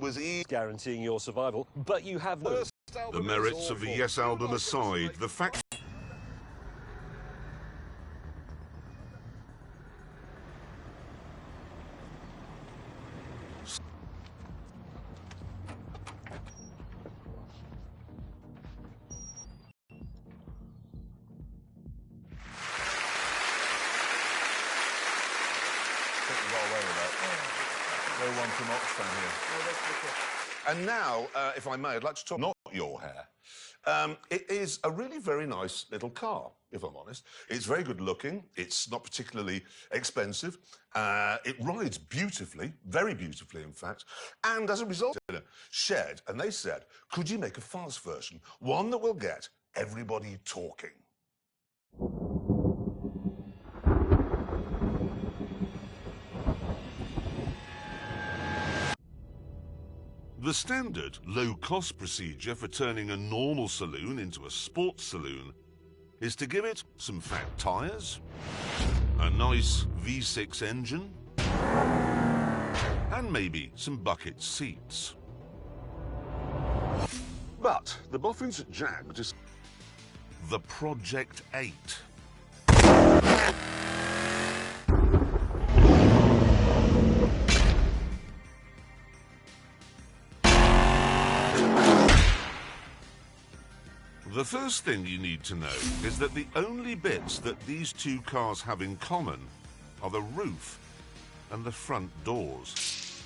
was guaranteeing your survival, but you have no... The merits of the Yes album aside, the fact... And now, if I may, I'd like to talk... Not your hair. It is a really very nice little car, if I'm honest. It's very good looking. It's not particularly expensive. It rides beautifully, very beautifully, in fact. And as a result, shared, and they said, could you make a fast version? One that will get everybody talking. The standard low-cost procedure for turning a normal saloon into a sports saloon is to give it some fat tyres, a nice V6 engine, and maybe some bucket seats. But the boffins at Jag just... The Project 8. The first thing you need to know is that the only bits that these two cars have in common are the roof and the front doors.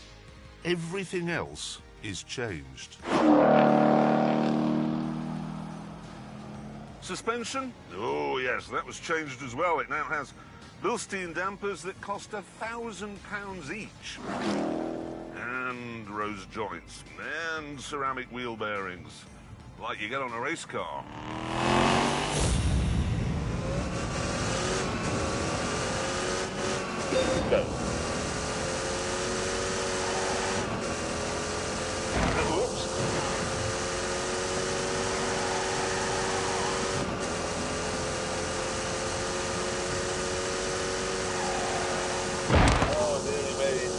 Everything else is changed. Suspension? Oh yes, that was changed as well. It now has Bilstein dampers that cost £1,000 each. And rose joints and ceramic wheel bearings. Like you get on a race car. Go. Whoops. Oh, dearie me.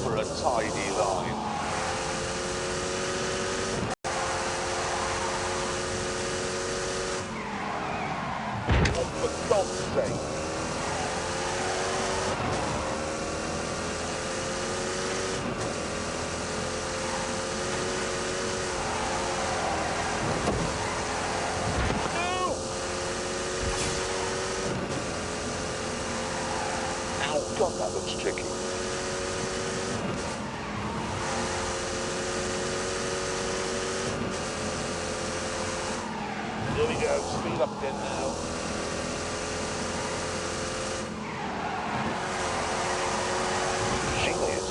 For a tidy line. Oh, for God's sake. No! Oh, God, that looks tricky. Here we go, speed up again now. Genius.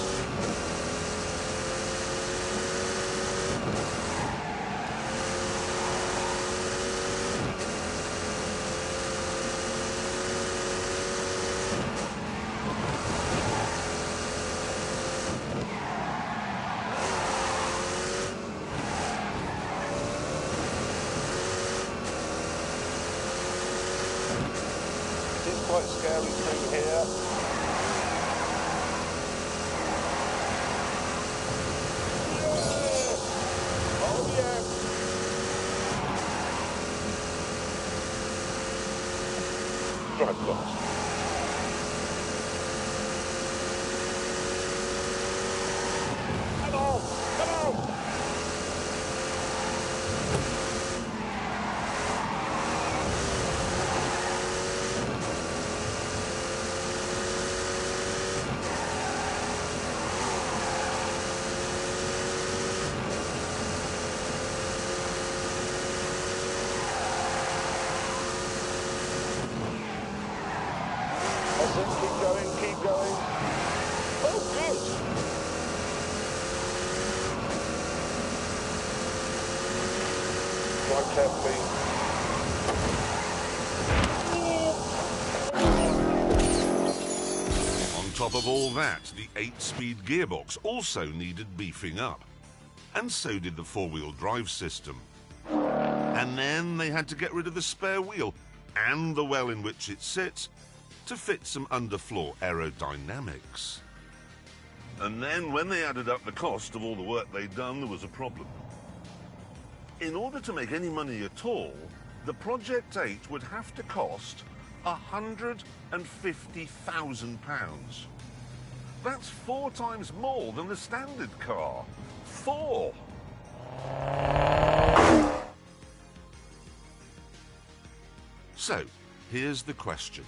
Quite scary through here. Yes! Oh yeah! Drive fast. Come on! Come on! Keep going, keep going. Oh, good. Drive carefully. On top of all that, the 8-speed gearbox also needed beefing up. And so did the four-wheel drive system. And then they had to get rid of the spare wheel and the well in which it sits to fit some underfloor aerodynamics. And then when they added up the cost of all the work they'd done, there was a problem. In order to make any money at all, the Project 8 would have to cost £150,000. That's 4 times more than the standard car. 4! So, here's the question.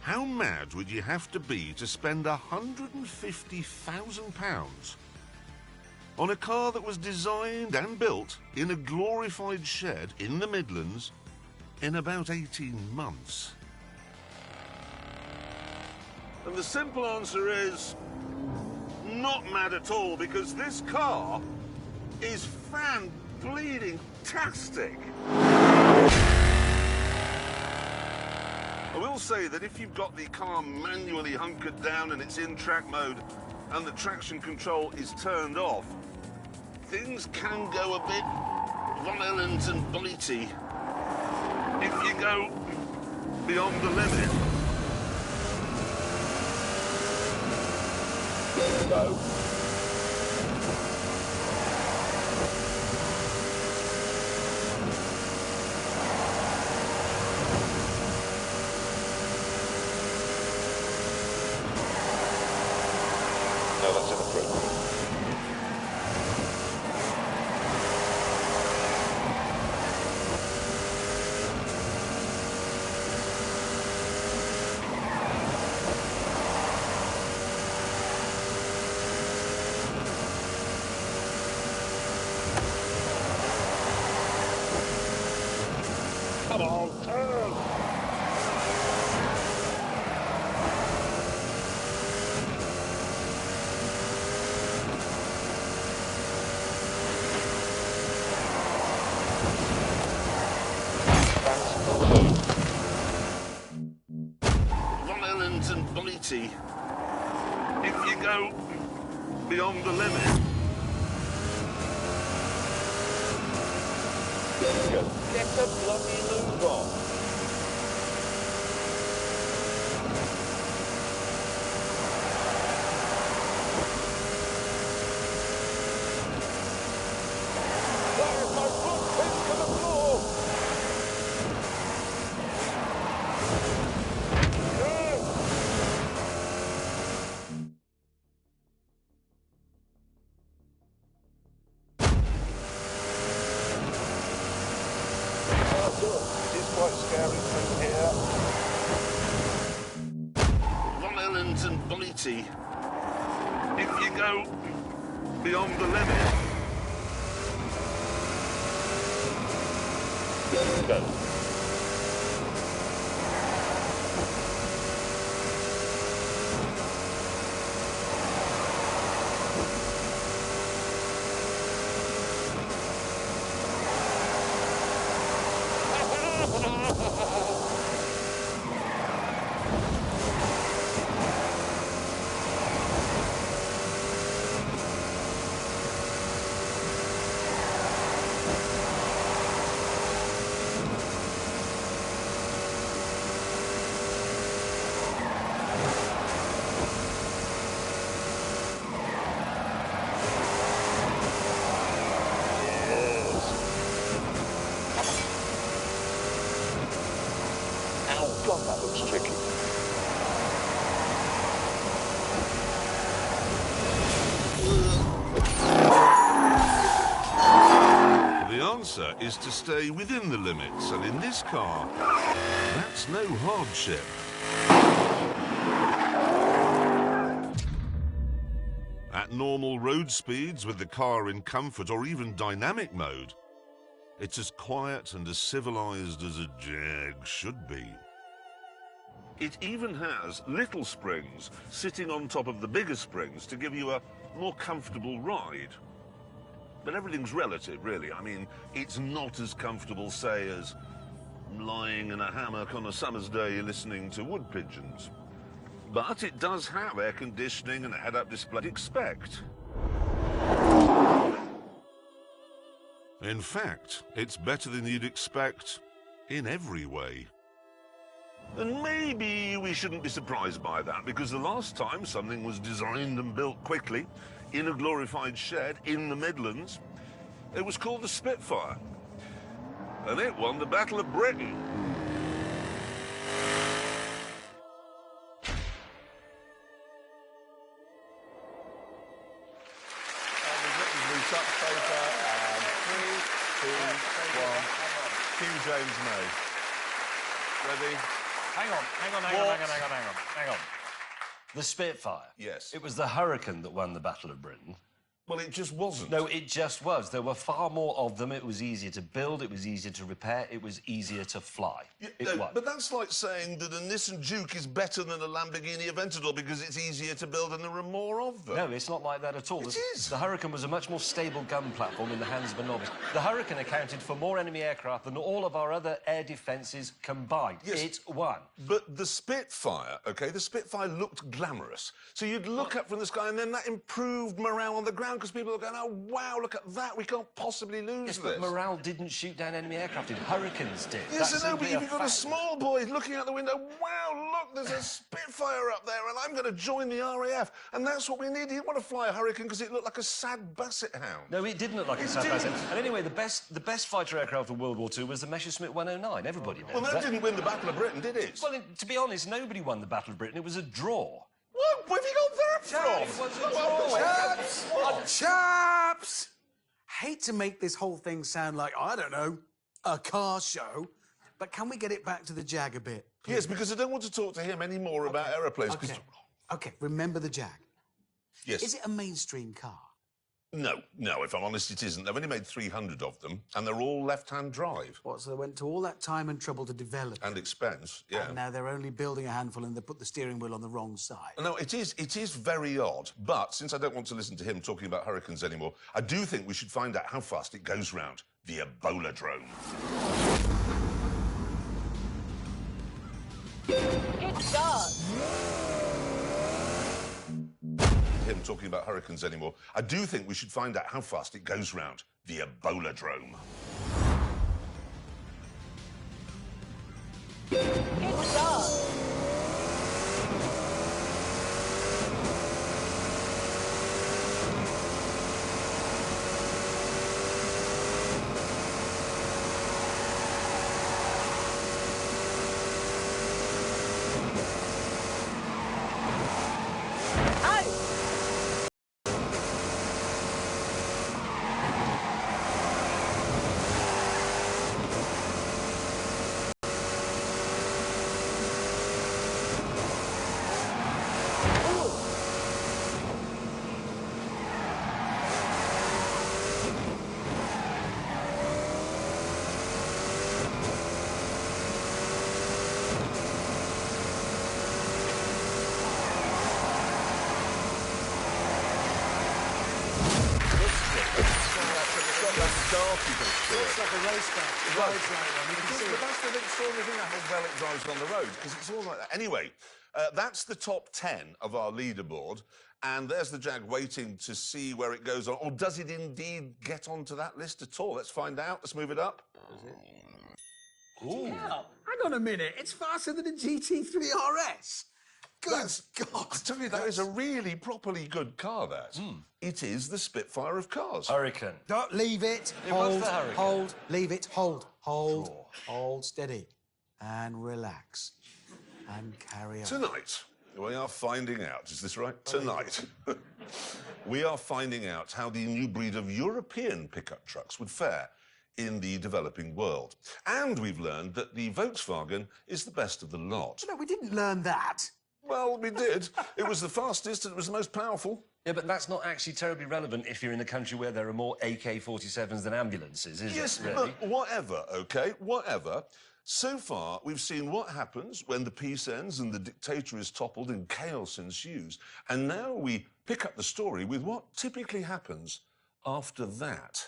How mad would you have to be to spend £150,000 on a car that was designed and built in a glorified shed in the Midlands in about 18 months? And the simple answer is not mad at all, because this car is fan-bleeding-tastic. I will say that if you've got the car manually hunkered down and it's in track mode and the traction control is turned off, things can go a bit violent and bitey if you go beyond the limit. Go. No, that's inappropriate. Come on, turn! Violent and bitey if you go beyond the limit. Get the bloody move on. Where is my foot? Into the floor! It is quite scary through here. Violent and bitey if you go beyond the limit. Go. Oh God, that looks tricky. The answer is to stay within the limits, and in this car, that's no hardship. At normal road speeds, with the car in comfort or even dynamic mode, it's as quiet and as civilized as a Jag should be. It even has little springs sitting on top of the bigger springs to give you a more comfortable ride. But everything's relative, really. I mean, it's not as comfortable, say, as lying in a hammock on a summer's day listening to wood pigeons. But it does have air conditioning and a head-up display. Expect. In fact, it's better than you'd expect in every way. And maybe we shouldn't be surprised by that, because the last time something was designed and built quickly in a glorified shed in the Midlands, it was called the Spitfire. And it won the Battle of Britain. King James May. Ready? Hang on. The Spitfire? Yes. It was the Hurricane that won the Battle of Britain. Well, it just wasn't. No, it just was. There were far more of them. It was easier to build, it was easier to repair, it was easier to fly. It was. But that's like saying that a Nissan Juke is better than a Lamborghini Aventador because it's easier to build and there are more of them. No, it's not like that at all. It is. The Hurricane was a much more stable gun platform in the hands of a novice. The Hurricane accounted for more enemy aircraft than all of our other air defences combined. Yes. It won. But the Spitfire, OK, the Spitfire looked glamorous. So you'd look up from the sky and then that improved morale on the ground because people were going, oh, wow, look at that, we can't possibly lose Yes, this. but morale didn't shoot down enemy aircraft, Hurricanes did. Yes, That's I know, but simply if you've got a fact. small boy looking out the window, wow, look, there's a Spitfire up there and I'm going to join the RAF. And that's what we need. He didn't want to fly a Hurricane because it looked like a sad basset hound. No, it didn't look like a sad basset. And anyway, the best fighter aircraft of World War II was the Messerschmitt 109. Everybody knows Well, that didn't win the Battle of Britain, did it? Well, to be honest, nobody won the Battle of Britain. It was a draw. What? Where have you got that It from? was a draw. Chaps! Hate to make this whole thing sound like, I don't know, a car show, but can we get it back to the Jag a bit? Yes, because I don't want to talk to him anymore about aeroplanes. 'cause- Okay, remember the Jag. Yes. Is it a mainstream car? No, if I'm honest, it isn't. They've only made 300 of them, and they're all left-hand drive. What, so they went to all that time and trouble to develop it, And expense, yeah. and now they're only building a handful and they put the steering wheel on the wrong side? No, it is very odd, but since I don't want to listen to him talking about Hurricanes anymore, I do think we should find out how fast it goes round the Ebola drone. It does. Him talking about Hurricanes anymore, I do think we should find out how fast it goes round the Ebola drone. It does. It's like a race car. It drives like one. You can see But it. that's the extraordinary thing, how well it drives on the road, because it's all like that. Anyway, that's the top 10 of our leaderboard, and there's the Jag waiting to see where it goes on. Or does it indeed get onto that list at all? Let's find out. Let's move it up. Hang on a minute. It's faster than a GT3 RS. Good God. I tell you, that is a really properly good car, that. It is the Spitfire of cars. Hurricane. Don't leave it. It was Hold, the Hurricane. hold, leave it, hold, hold, Draw. hold, steady, and relax, and carry on. Tonight, we are finding out, is this right? Tonight, we are finding out how the new breed of European pickup trucks would fare in the developing world. And we've learned that the Volkswagen is the best of the lot. No, we didn't learn that. Well, we did. It was the fastest and it was the most powerful. Yeah, but that's not actually terribly relevant if you're in a country where there are more AK-47s than ambulances, is Yes, it, really? but whatever, OK? Whatever. So far, we've seen what happens when the peace ends and the dictator is toppled and chaos ensues. And now we pick up the story with what typically happens after that.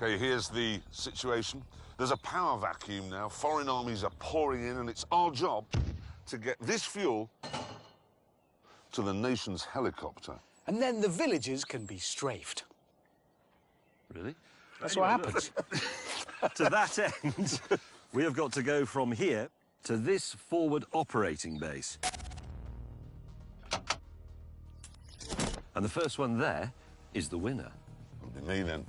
OK, here's the situation. There's a power vacuum now. Foreign armies are pouring in, and it's our job to get this fuel to the nation's helicopter. And then the villagers can be strafed. Really? That's what happens. To that end, we have got to go from here to this forward operating base. And the first one there is the winner. It'll be me then.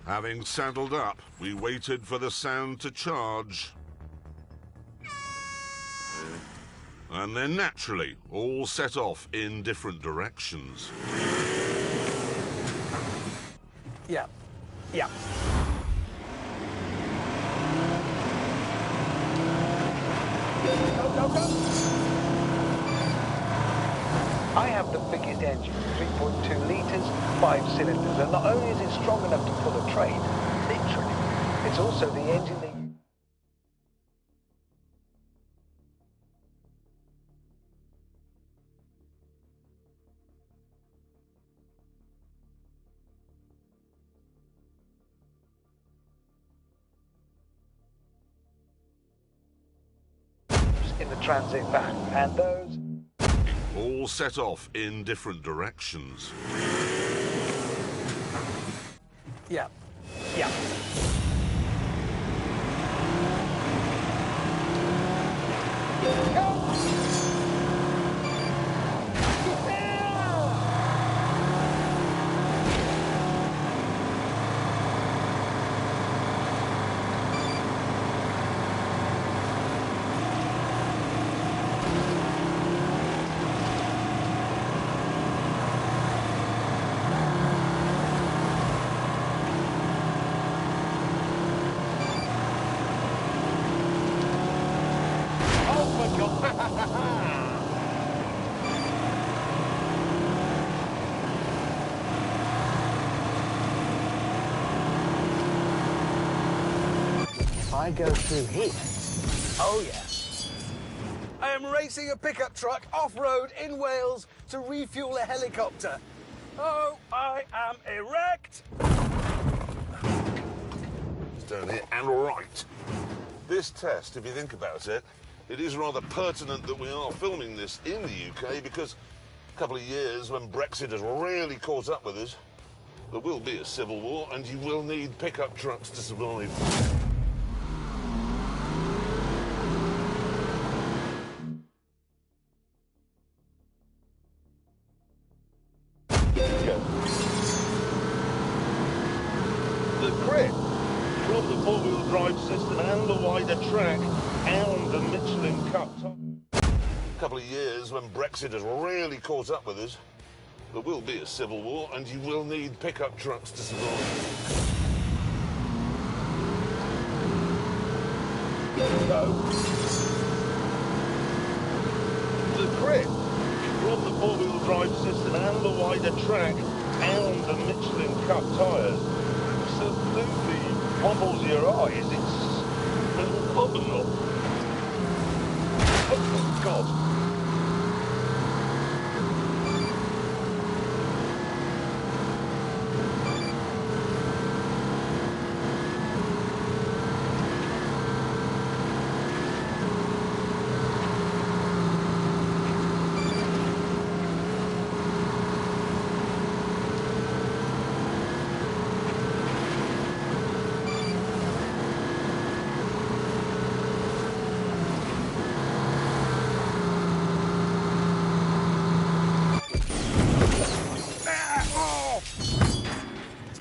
Having saddled up, we waited for the sound to charge. And then naturally, all set off in different directions. Yeah. Yeah. Go, go, go. I have the biggest engine, 3.2 litres, 5 cylinders, and not only is it strong enough to pull a train, literally, it's also the engine that... in the transit van, and those... All set off in different directions. Yeah. Yeah. If I go through here... Oh, yeah. I am racing a pickup truck off-road in Wales to refuel a helicopter. Oh, I am erect. It's down here and right. This test, if you think about it, it is rather pertinent that we are filming this in the UK because a couple of years when Brexit has really caught up with us, there will be a civil war and you will need pickup trucks to survive. The grip from the four-wheel drive system and the wider track and the Michelin Cup top. A couple of years when Brexit has really caught up with us, there will be a civil war and you will need pickup trucks to survive. The grip from the four-wheel drive system and the wider track and the Michelin Cup tyres absolutely wobbles your eyes. It's phenomenal. Oh, God.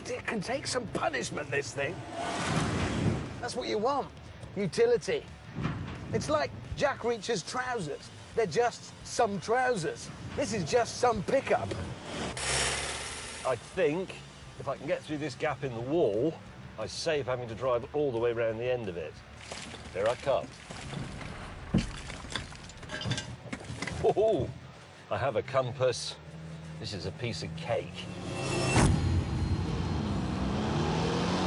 It can take some punishment, this thing. That's what you want. Utility. It's like Jack Reacher's trousers. They're just some trousers. This is just some pickup. I think if I can get through this gap in the wall, I save having to drive all the way around the end of it. Here I come. Oh, I have a compass. This is a piece of cake.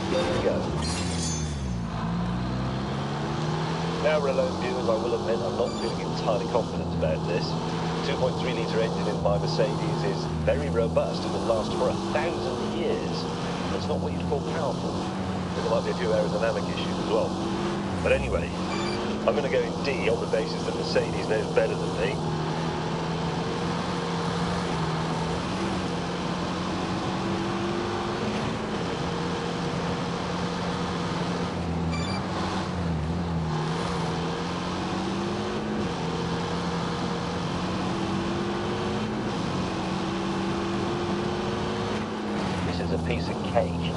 Here we go. Now, Renault viewers, I will admit I'm not feeling entirely confident about this. 2.3-litre engine in my Mercedes is very robust and will last for 1,000 years. It's not what you'd call powerful. There might be a few aerodynamic issues as well. But anyway, I'm going to go in D on the basis that Mercedes knows better than me. This is a piece of cake.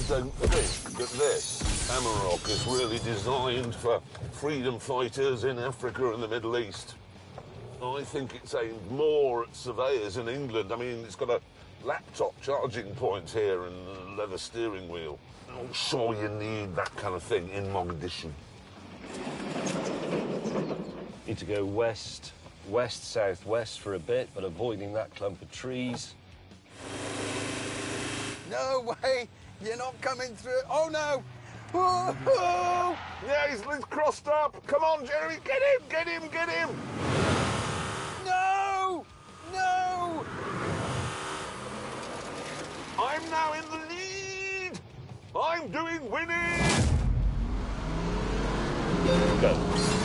Don't think that this Amarok is really designed for freedom fighters in Africa and the Middle East. I think it's aimed more at surveyors in England. I mean, it's got a laptop charging point here and a leather steering wheel. I'm not sure you need that kind of thing in Mogadishu. Need to go west, southwest for a bit, but avoiding that clump of trees. No way! You're not coming through. Oh, no! Whoa! Yeah, he's crossed up. Come on, Jeremy, get him, get him, get him! No! No! I'm now in the lead! I'm doing winning! Go.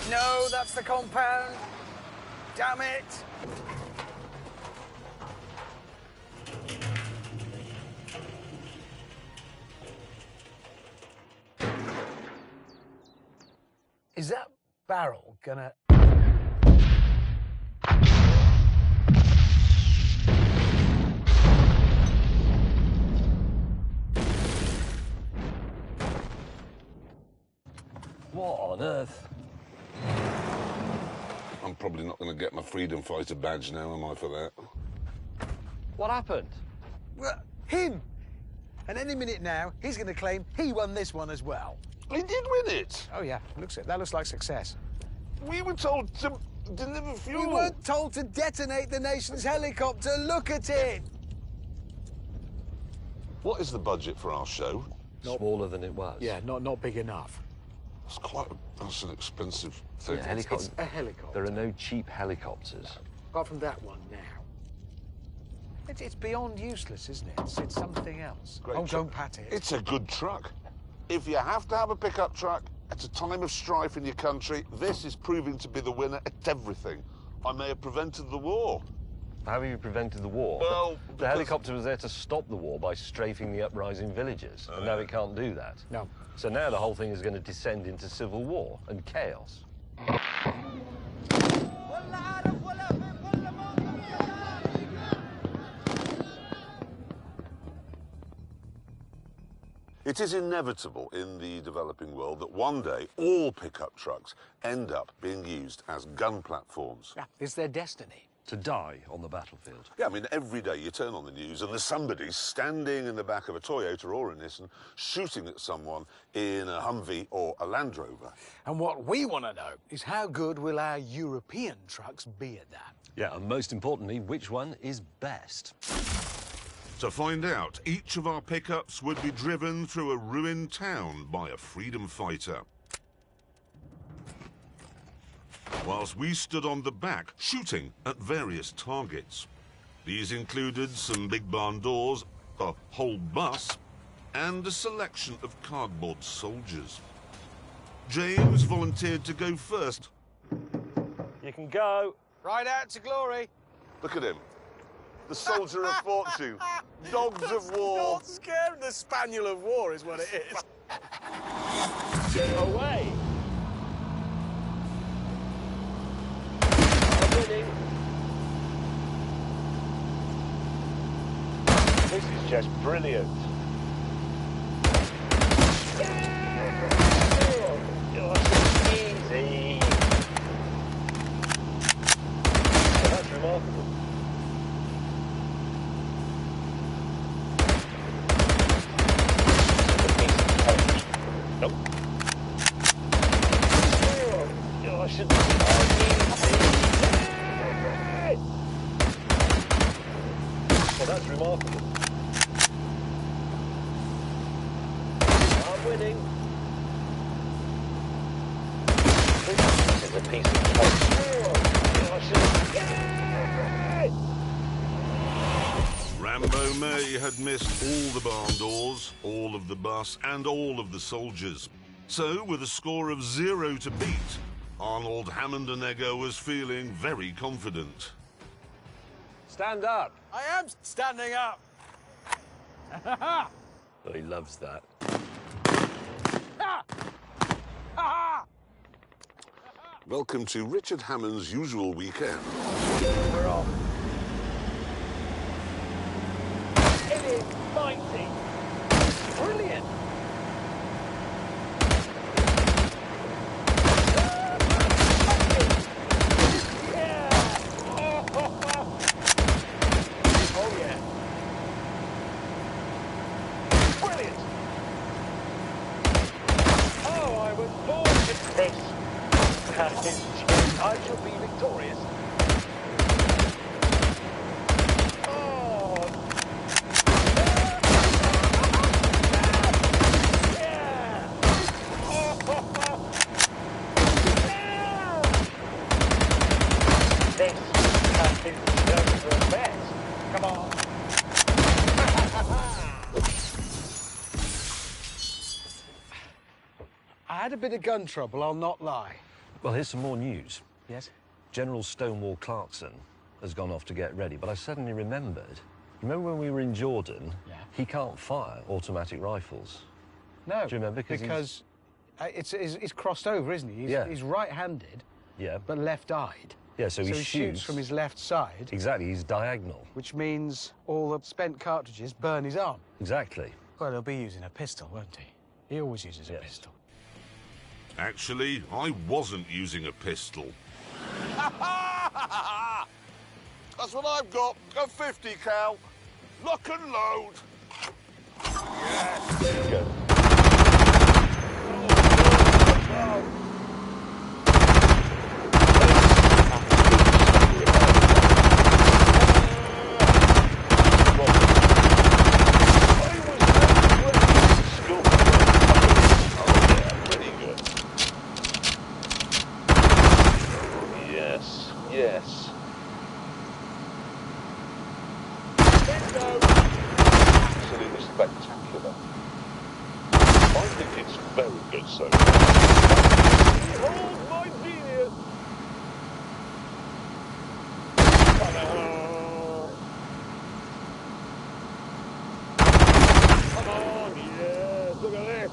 No, that's the compound. Damn it! Is that barrel gonna... What on earth? I'm probably not going to get my freedom fighter badge now, am I, for that? What happened? Well, him! And any minute now, he's going to claim he won this one as well. He did win it. Oh, yeah. That looks like success. We were told to deliver fuel. We weren't told to detonate the nation's helicopter. Look at it! What is the budget for our show? Smaller than it was. Yeah, not big enough. That's an expensive thing. Yeah, It's a helicopter. There are no cheap helicopters. Apart from that one now. It's beyond useless, isn't it? It's something else. Great Oh, truck. don't pat it. It's a good truck. If you have to have a pickup truck at a time of strife in your country, this is proving to be the winner at everything. I may have prevented the war. How have you prevented the war? Well, the because- helicopter was there to stop the war by strafing the uprising villages, and now it can't do that. No. So now the whole thing is going to descend into civil war and chaos. It is inevitable in the developing world that one day all pickup trucks end up being used as gun platforms. Yeah, it's their destiny. to die on the battlefield. Yeah, I mean, every day you turn on the news and there's somebody standing in the back of a Toyota or a Nissan shooting at someone in a Humvee or a Land Rover. And what we want to know is how good will our European trucks be at that? Yeah, and most importantly, which one is best? To find out, each of our pickups would be driven through a ruined town by a freedom fighter, whilst we stood on the back, shooting at various targets. These included some big barn doors, a whole bus, and a selection of cardboard soldiers. James volunteered to go first. You can go. Right out to glory. Look at him. The soldier of fortune. Dogs of war. Not scared. The spaniel of war is what it is. Away. I'm winning. This is just brilliant. Easy. Well, that's remarkable. Nope. Oh, I should. Well, that's remarkable. I'm winning. This is a piece of cake. I should. Rambo May had missed all the barn doors, all of the bus, and all of the soldiers. So, with a score of 0 to beat, Arnold Hammond-Onega was feeling very confident. Stand up. I am standing up. Oh, he loves that. Welcome to Richard Hammond's usual weekend. We're off. It is mighty. Brilliant. Oh, yeah. Brilliant. Oh, I was born to this. I shall be victorious. Oh. Yeah. This is just the best. Come on. I had a bit of gun trouble, I'll not lie. Well, here's some more news. Yes? General Stonewall Clarkson has gone off to get ready, but I suddenly remembered. Remember when we were in Jordan? Yeah. He can't fire automatic rifles. No. Do you remember? Because it's crossed over, isn't he? Yeah. He's right-handed, Yeah. but left-eyed. Yeah, so he shoots shoots from his left side, Exactly, he's diagonal. which means all the spent cartridges burn his arm. Exactly. Well, he'll be using a pistol, won't he? He always uses a Yes. pistol. Actually, I wasn't using a pistol. That's what I've got, a 50 cal. Lock and load. There you go. Yes, yes. Absolutely spectacular. I think it's very good so far. Behold my genius! Come on, yes, look at this!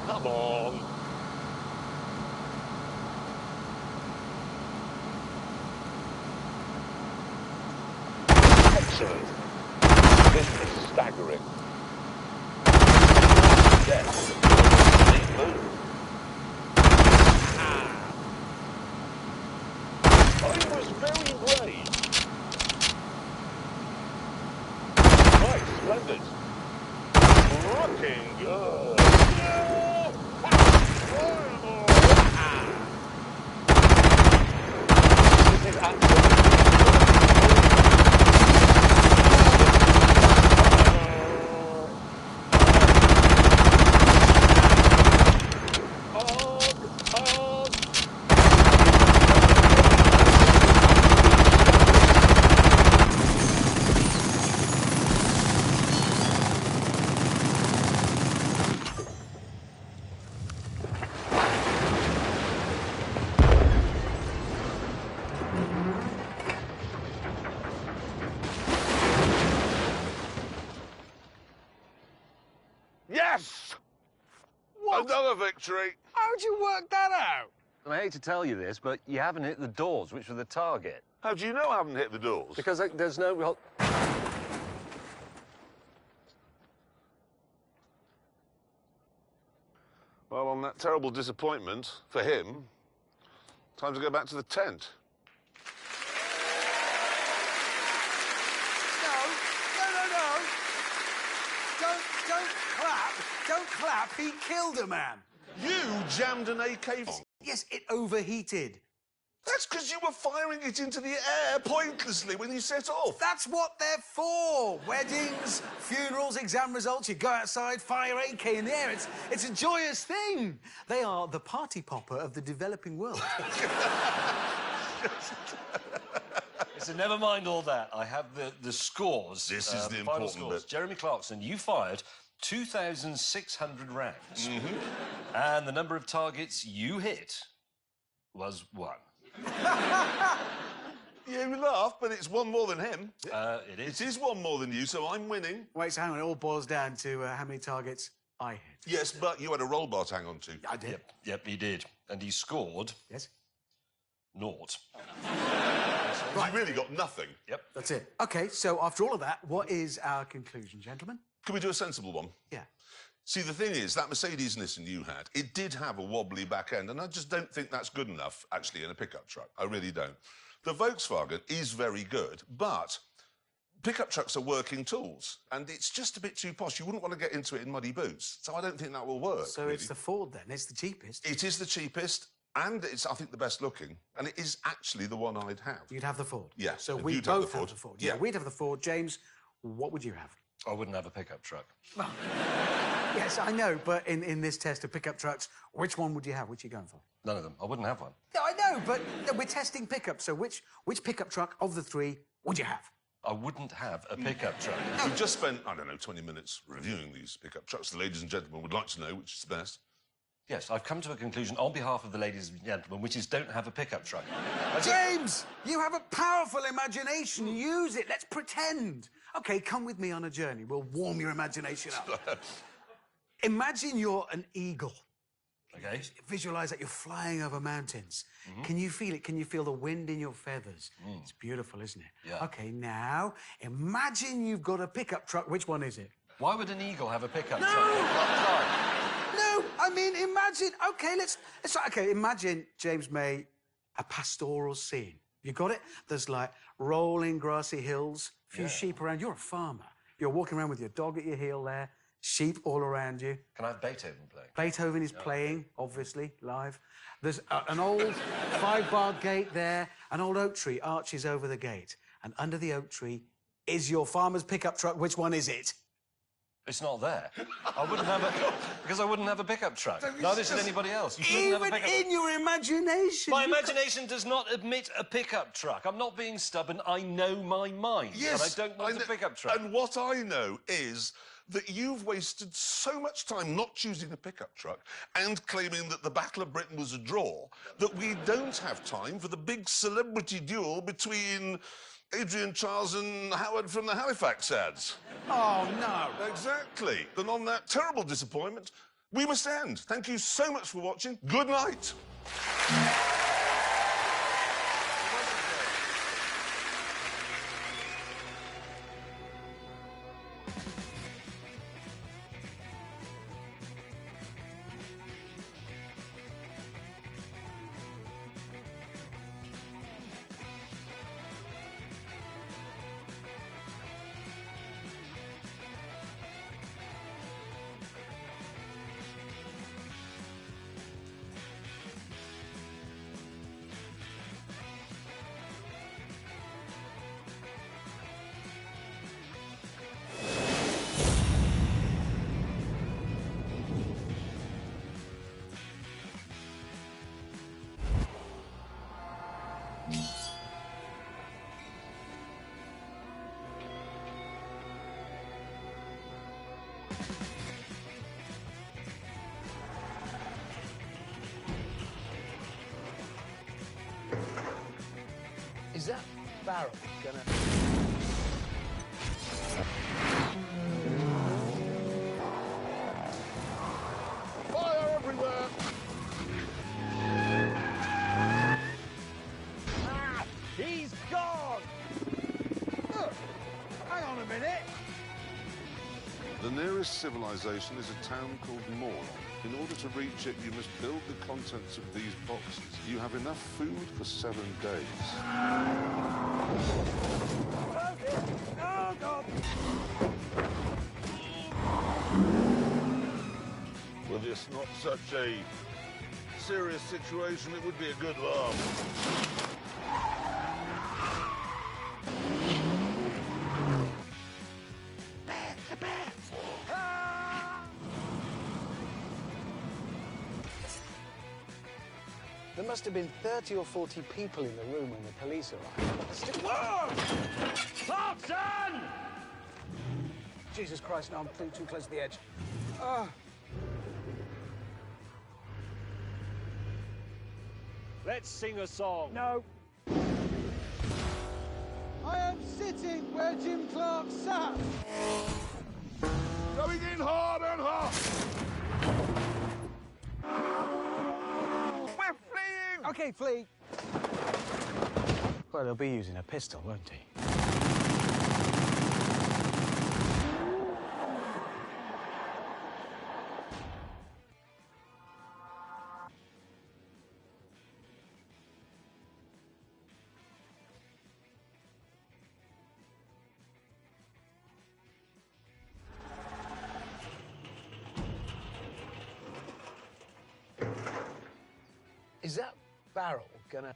Come on! Excellent. This is staggering. Yes. Move. splendid. Looking good. This is absolutely... Yes! What? Another victory. How'd you work that out? And I hate to tell you this, but you haven't hit the doors, which were the target. How do you know I haven't hit the doors? Because there's no... Well, Well, on that terrible disappointment for him, time to go back to the tent. No. Don't clap. Don't clap. He killed a man. You jammed an AK bomb. Yes, it overheated. That's because you were firing it into the air pointlessly when you set off. That's what they're for. Weddings, funerals, exam results. You go outside, fire AK in the air. It's a joyous thing. They are the party popper of the developing world. so never mind all that. I have the scores. This is the final important scores. bit. Jeremy Clarkson, you fired 2,600 rounds. And the number of targets you hit was 1. You laugh, but it's one more than him. It is. It is one more than you, so I'm winning. Wait, so hang on. It all boils down to how many targets I hit. Yes, but you had a roll bar to hang on to. I did. Yep, he did. And he scored Yes. 0. You really got nothing. Yep. That's it. OK, so after all of that, what is our conclusion, gentlemen? Can we do a sensible one? Yeah. See, the thing is, that Mercedes Nissan you had, it did have a wobbly back end, and I just don't think that's good enough, actually, in a pickup truck. I really don't. The Volkswagen is very good, but pickup trucks are working tools, and it's just a bit too posh. You wouldn't want to get into it in muddy boots, so I don't think that will work. So really. it's the Ford, then. It's the cheapest. It is the cheapest, and it's, I think, the best looking, and it is actually the one I'd have. You'd have the Ford? Yeah, So and we you'd have both the have Ford. the Ford. Yeah. We'd have the Ford. James, what would you have? I wouldn't have a pickup truck. Yes, I know, but in this test of pickup trucks, which one would you have? Which are you going for? None of them. I wouldn't have one. No, I know, but we're testing pickups, so which pickup truck of the three would you have? I wouldn't have a pickup truck. We've just spent, I don't know, 20 minutes reviewing these pickup trucks. The ladies and gentlemen would like to know which is the best. Yes, I've come to a conclusion on behalf of the ladies and gentlemen, which is don't have a pickup truck. James, you have a powerful imagination. Use it. Let's pretend. OK, come with me on a journey. We'll warm your imagination up. Imagine you're an eagle. Okay. Visualize that you're flying over mountains. Can you feel it? Can you feel the wind in your feathers? It's beautiful, isn't it? Yeah. OK, now imagine you've got a pickup truck. Which one is it? Why would an eagle have a pickup No! truck? No, I mean, imagine. OK, OK, imagine, James May, a pastoral scene. You got it? There's like rolling grassy hills, a few sheep around. You're a farmer. You're walking around with your dog at your heel there, sheep all around you. Can I have Beethoven playing? Beethoven is playing, obviously, live. There's an old 5-bar gate there. An old oak tree arches over the gate. And under the oak tree is your farmer's pickup truck. Which one is it? It's not there. I wouldn't have a... Because I wouldn't have a pickup truck. Neither should anybody else. You shouldn't have a Even pickup in your imagination. My imagination does not admit a pickup truck. I'm not being stubborn. I know my mind. Yes, And I don't want a pickup truck. And what I know is that you've wasted so much time not choosing a pickup truck and claiming that the Battle of Britain was a draw that we don't have time for the big celebrity duel between Adrian Charles and Howard from the Halifax ads. Oh, no. Exactly. And on that terrible disappointment, we must end. Thank you so much for watching. Good night. barrel gonna... Fire everywhere! Ah, he's gone! Hang on a minute. The nearest civilization is a town called Morlon. In order to reach it, you must build the contents of these boxes. You have enough food for 7 days. Oh, dear. Oh, God. With this not such a serious situation, it would be a good laugh. There must have been 30 or 40 people in the room when the police arrived. Whoa! Clarkson! Jesus Christ, no, I'm too close to the edge. Let's sing a song. No. I am sitting where Jim Clark sat. Going in hard and hard! We're fleeing! OK, flee. Well, he'll be using a pistol, won't he? Is that barrel gonna...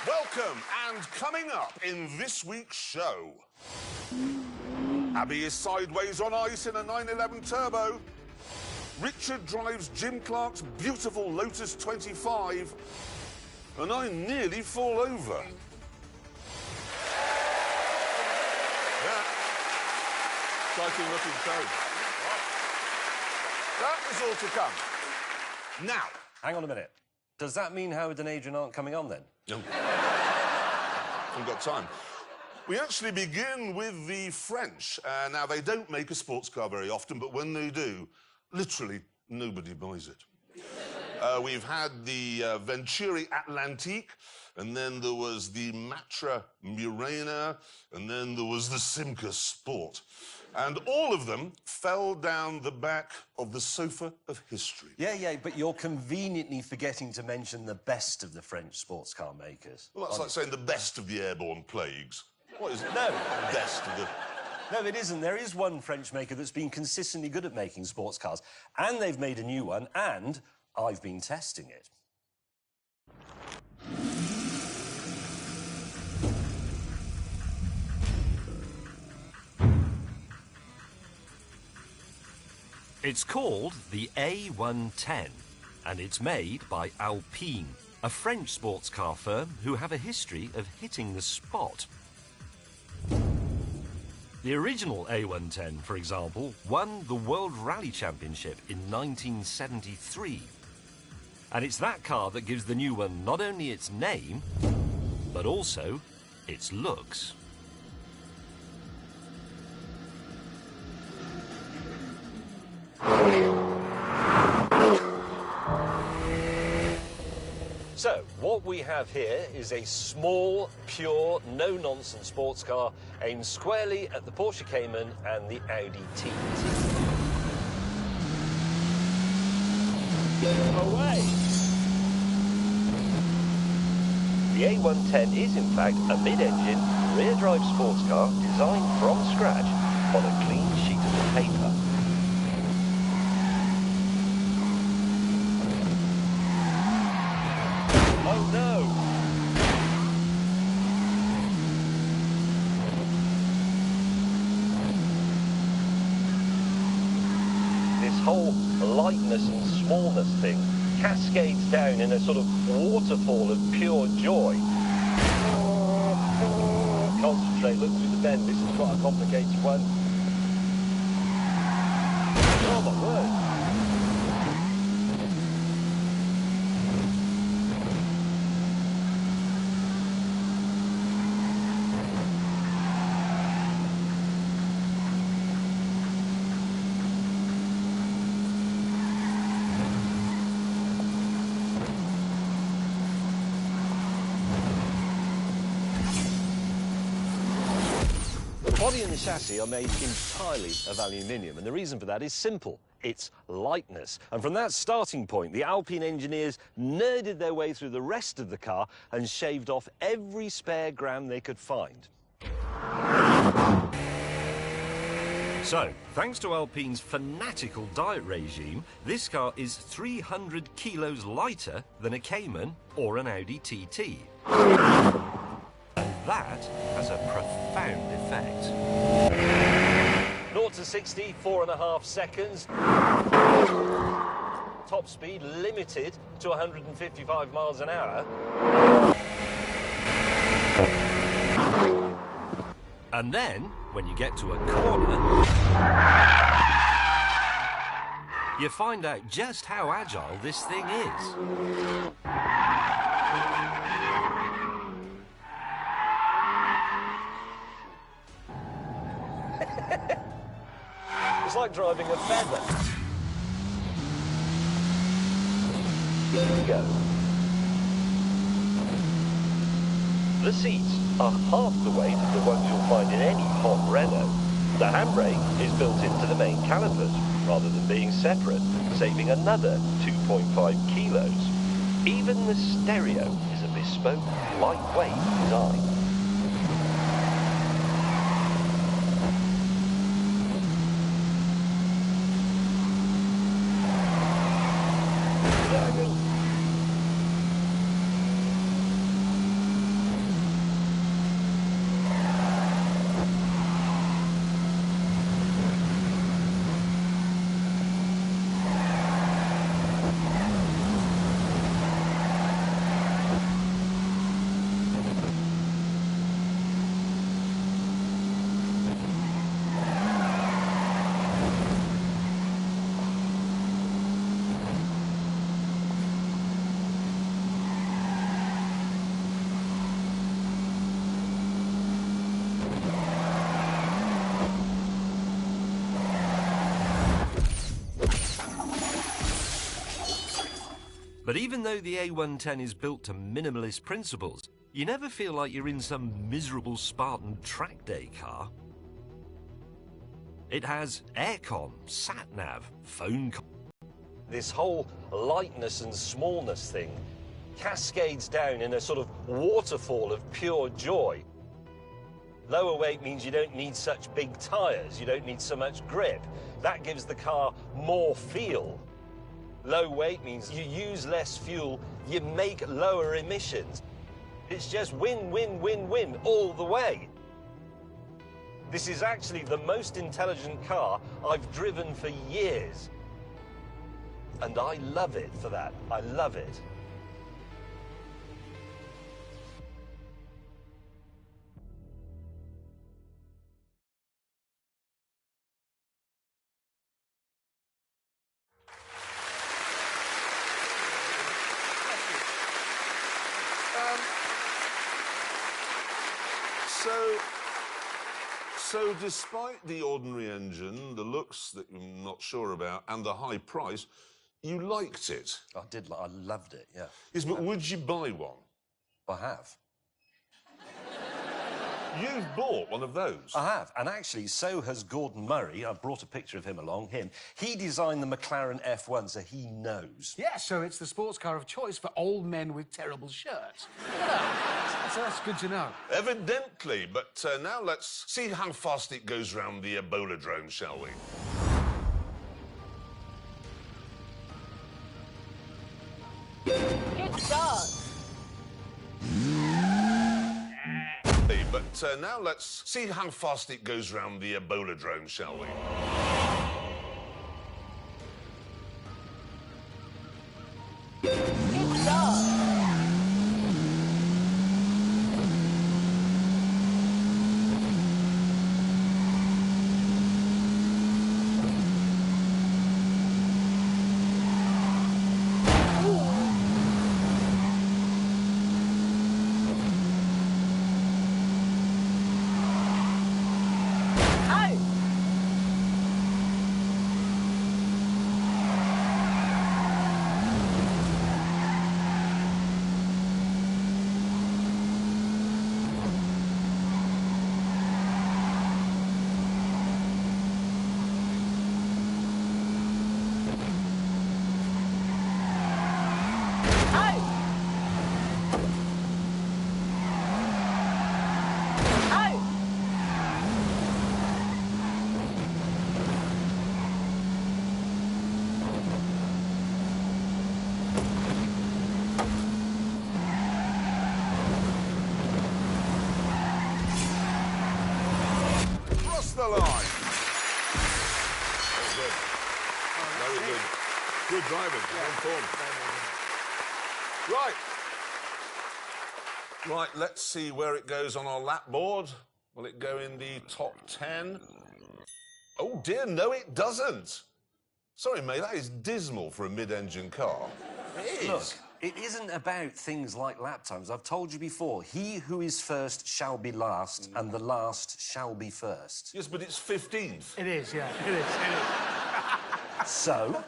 Welcome, and coming up in this week's show, Abbey is sideways on ice in a 911 Turbo. Richard drives Jim Clark's beautiful Lotus 25, and I nearly fall over. Yeah. Exciting looking show. That is all to come. Now. Hang on a minute. Does that mean Howard and Adrian aren't coming on then? No. We've got time. We actually begin with the French. Now, they don't make a sports car very often, but when they do, literally nobody buys it. We've had the Venturi Atlantique, and then there was the Matra Murena, and then there was the Simca Sport. And all of them fell down the back of the sofa of history. Yeah, but you're conveniently forgetting to mention the best of the French sports car makers. Well, that's like saying the best of the airborne plagues. What is it? No. Best of the... No, it isn't. There is one French maker that's been consistently good at making sports cars, and they've made a new one, and I've been testing it. It's called the A110, and it's made by Alpine, a French sports car firm who have a history of hitting the spot. The original A110, for example, won the World Rally Championship in 1973. And it's that car that gives the new one not only its name, but also its looks. So, what we have here is a small, pure, no-nonsense sports car aimed squarely at the Porsche Cayman and the Audi TT. Away! The A110 is, in fact, a mid-engine, rear-drive sports car designed from scratch on a clean sheet of paper. Oh no! This whole lightness and smallness thing cascades down in a sort of waterfall of pure joy. Concentrate, look through the bend. This is quite a complicated one. Oh my word! The body and the chassis are made entirely of aluminium, and the reason for that is simple. It's lightness. And from that starting point, the Alpine engineers nerded their way through the rest of the car and shaved off every spare gram they could find. So, thanks to Alpine's fanatical diet regime, this car is 300 kilos lighter than a Cayman or an Audi TT. And that has a profound effect. 0 to 60, 4.5 seconds. Top speed limited to 155 miles an hour. And then, when you get to a corner, you find out just how agile this thing is. It's like driving a feather. Here we go. The seats are half the weight of the ones you'll find in any hot Renault. The handbrake is built into the main calipers, rather than being separate, saving another 2.5 kilos. Even the stereo is a bespoke, lightweight design. But even though the A110 is built to minimalist principles, you never feel like you're in some miserable Spartan track day car. It has aircon, sat-nav, phone call. This whole lightness and smallness thing cascades down in a sort of waterfall of pure joy. Lower weight means you don't need such big tyres, you don't need so much grip. That gives the car more feel. Low weight means you use less fuel, you make lower emissions. It's just win, win, win, win all the way. This is actually the most intelligent car I've driven for years. And I love it for that. I love it. So despite the ordinary engine, the looks that you're not sure about, and the high price, you liked it. I did. I loved it, yeah. Yes, but would you buy one? I have. You've bought one of those. I have, and actually, so has Gordon Murray. I've brought a picture of him along, him. He designed the McLaren F1, so he knows. Yeah, so it's the sports car of choice for old men with terrible shirts. So that's good to know. Evidently, but now let's see how fast it goes round the Ebola-drome, shall we? Good start. But now let's see how fast it goes round the Ebola-drome, shall we? Good start. The line. Very good. Very good. Good driving. On form. Right. Right, let's see where it goes on our lap board. Will it go in the top 10? Oh, dear, no, it doesn't. Sorry, mate, that is dismal for a mid-engine car. It is. Look, it isn't about things like lap times. I've told you before, he who is first shall be last, and the last shall be first. Yes, but it's 15th. It is, yeah, it is. So?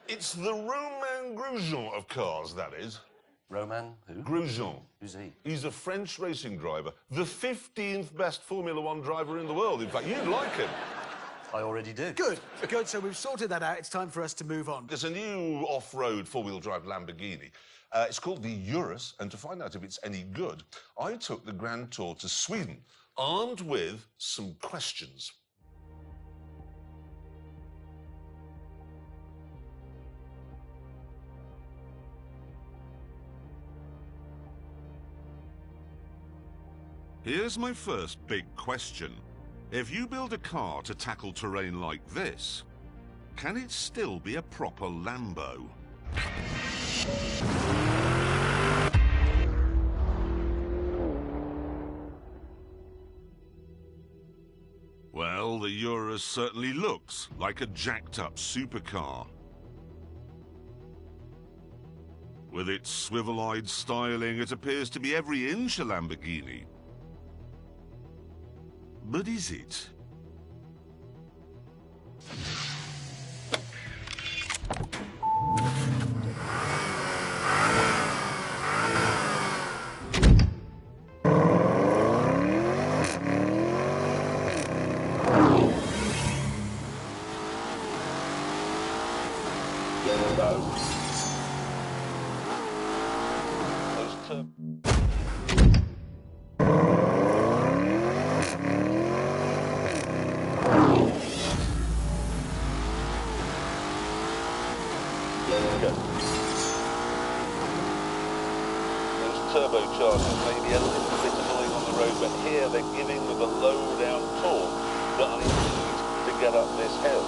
It's the Romain Grosjean of cars, that is. Romain who? Grosjean. Who's he? He's a French racing driver, the 15th best Formula One driver in the world. In fact, you'd like him. I already do. Good, good. So we've sorted that out. It's time for us to move on. There's a new off-road four-wheel drive Lamborghini. It's called the Urus, and to find out if it's any good, I took the Grand Tour to Sweden, armed with some questions. Here's my first big question. If you build a car to tackle terrain like this, can it still be a proper Lambo? Well, the Urus certainly looks like a jacked-up supercar. With its swivel-eyed styling, it appears to be every inch a Lamborghini. But is it? Turbochargers may be a little bit annoying on the road, but here they're giving with the low-down torque that I need to get up this hill.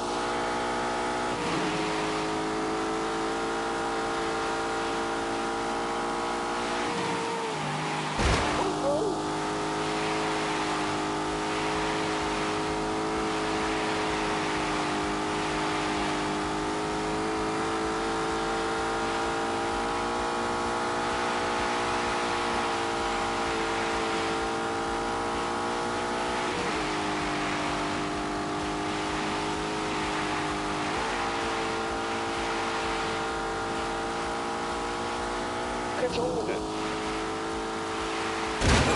Get on with it.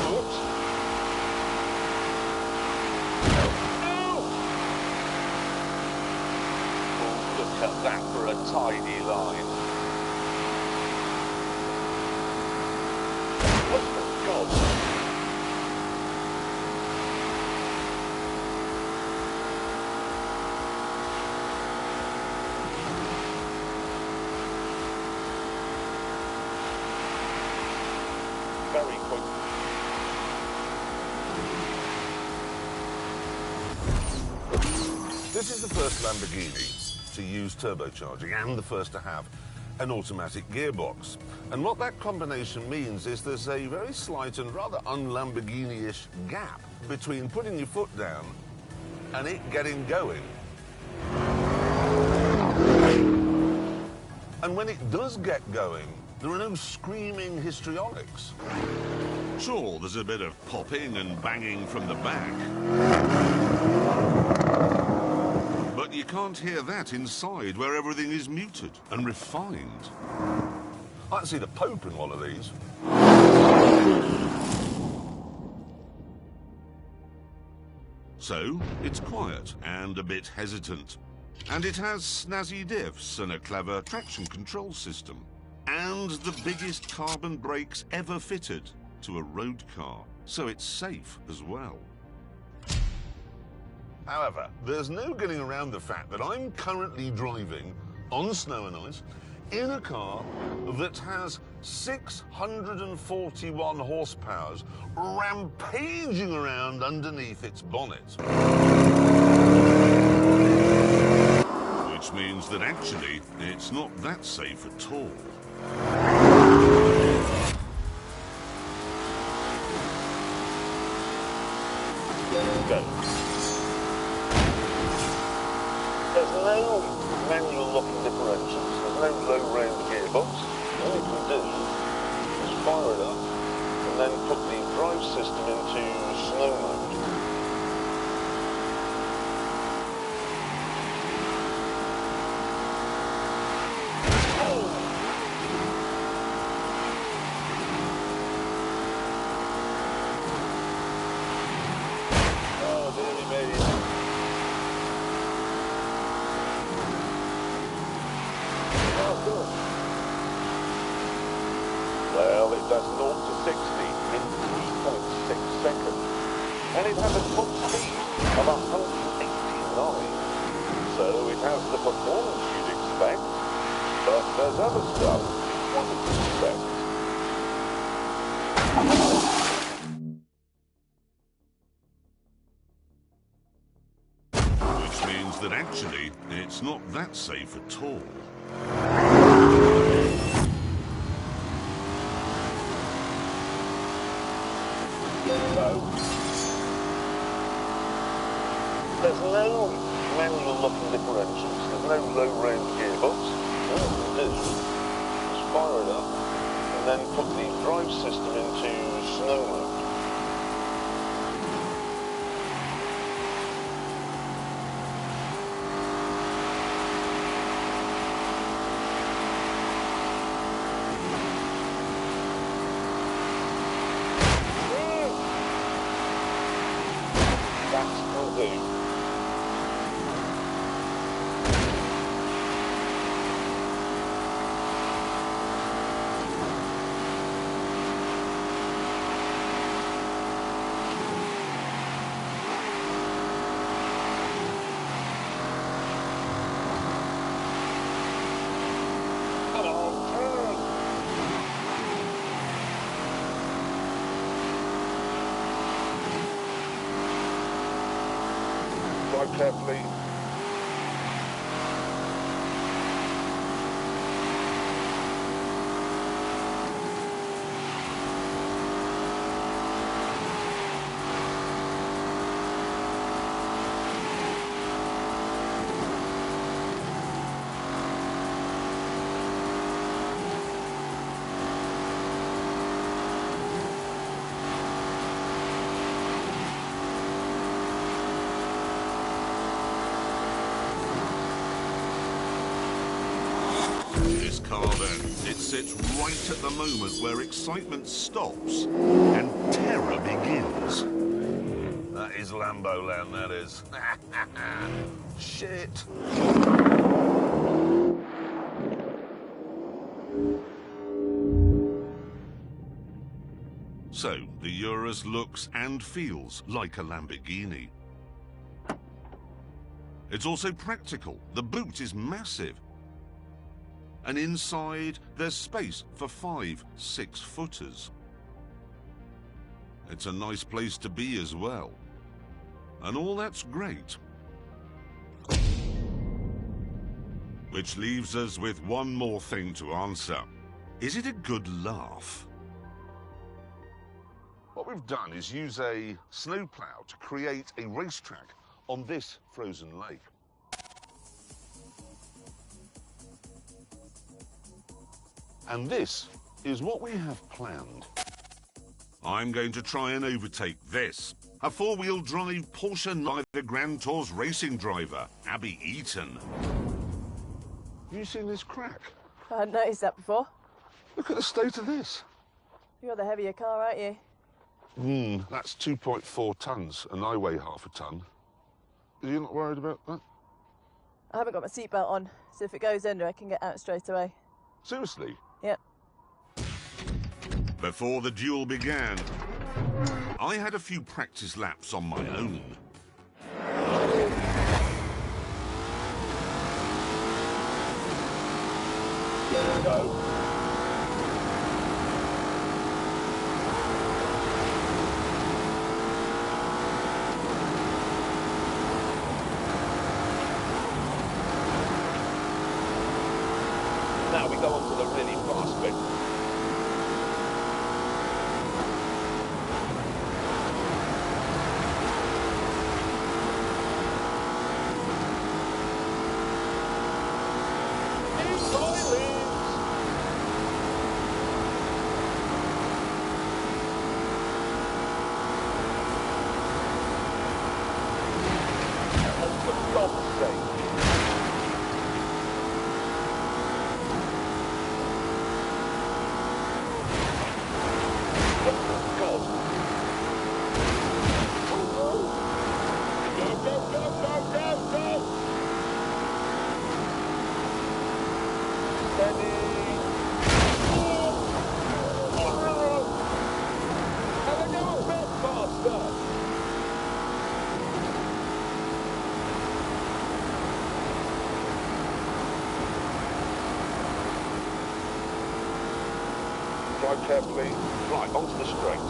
Whoops. at that for a tidy line. Oh, God. Very quick. This is the first Lamborghini to use turbocharging and the first to have an automatic gearbox. And what that combination means is there's a very slight and rather un-Lamborghini-ish gap between putting your foot down and it getting going. And when it does get going, there are no screaming histrionics. Sure, there's a bit of popping and banging from the back. But you can't hear that inside, where everything is muted and refined. I can see the Pope in one of these. So, it's quiet and a bit hesitant. And it has snazzy diffs and a clever traction control system. And the biggest carbon brakes ever fitted to a road car. So it's safe as well. However, there's no getting around the fact that I'm currently driving on snow and ice in a car that has 641 horsepower rampaging around underneath its bonnet. Which means that actually, it's not that safe at all. Go. There's no manual locking differentials, there's no low-range gearbox. All you can do is fire it up and then put the drive system into snow mode. Oh, dearie me. Well, it does 0 to 60 in 3.6 seconds. And it has a top speed of 189. So it has the performance you'd expect, but there's other stuff you wouldn't expect. Which means that actually, it's not that safe at all. There's no manual locking differentials, there's no low-range gearbox. All you can do is fire it up and then put the drive system into snow mode. That will do. Come on, turn. Drive carefully. This car then, it sits right at the moment where excitement stops and terror begins. That is Lambo Land, that is. Shit. So, the Urus looks and feels like a Lamborghini. It's also practical. The boot is massive. And inside, there's space for 5 6-footers. It's a nice place to be as well. And all that's great. Which leaves us with one more thing to answer. Is it a good laugh? What we've done is use a snowplow to create a racetrack on this frozen lake. And this is what we have planned. I'm going to try and overtake this. A four-wheel drive Porsche 9 Grand Tour's racing driver, Abby Eaton. Have you seen this crack? I hadn't noticed that before. Look at the state of this. You're the heavier car, aren't you? That's 2.4 tons, and I weigh half a ton. Are you not worried about that? I haven't got my seatbelt on, so if it goes under, I can get out straight away. Seriously? Yep. Before the duel began, I had a few practice laps on my own. Go. Now we go on to the really fast bit. Drive carefully. Right, onto the straight.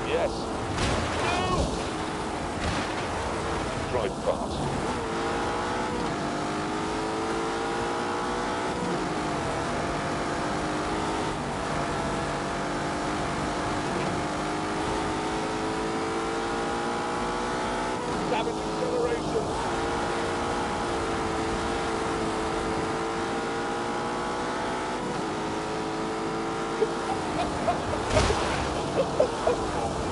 Yes. Drive fast. Savage acceleration.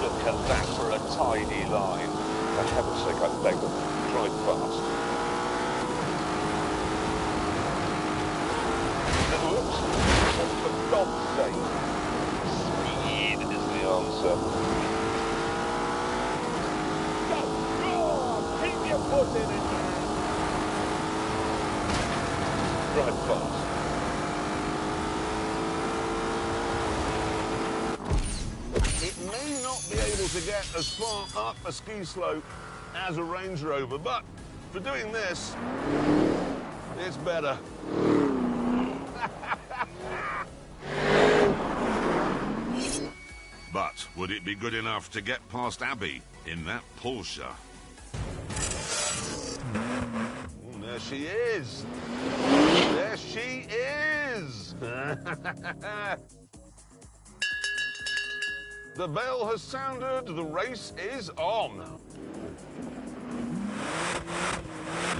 Look at that for a tiny line. For heaven's sake, I beg them. Drive fast. Whoops. Oh, for God's sake. Speed is the answer. Go! Go! Keep your foot in it, man. Drive fast. It may not be able to get as far up a ski slope as a Range Rover, but for doing this, it's better. But would it be good enough to get past Abby in that Porsche? There she is. There she is. The bell has sounded, the race is on.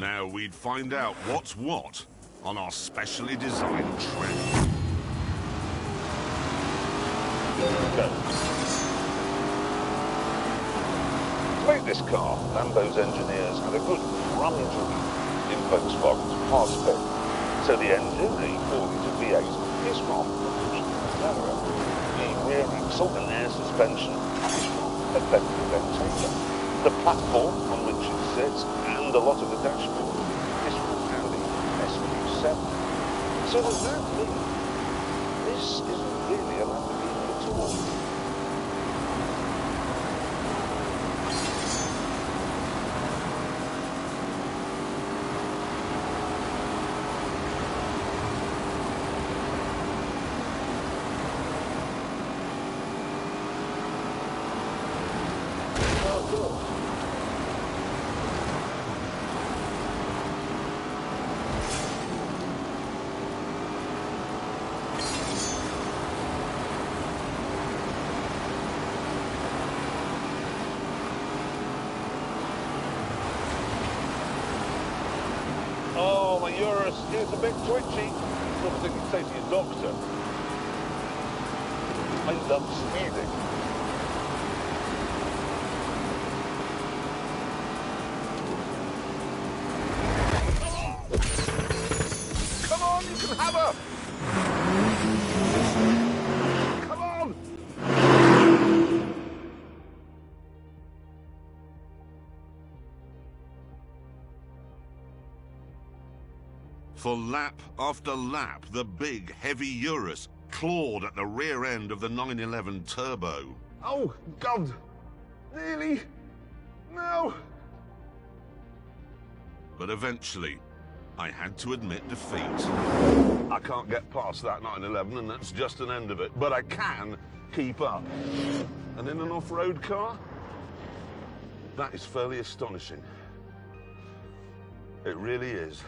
Now we'd find out what's what on our specially designed track. Go. To make this car, Lambo's engineers had a good rummage in Volkswagen's past spec. So the engine, a 4-litre V8, is from the rear axle and air suspension is from a Bentley Ventana. The platform on which it sits and a lot of the dashboard is from Audi SQ7. So there's no big. This isn't really a Lamborghini at all. Oh, my Urus is a bit twitchy. Sort of thing you'd say to your doctor. I love speeding. Come on, you can have her! Come on! For lap after lap, the big, heavy Urus clawed at the rear end of the 911 Turbo. Oh, God! Nearly! No! But eventually, I had to admit defeat. I can't get past that 911, and that's just an end of it. But I can keep up. And in an off-road car, that is fairly astonishing. It really is.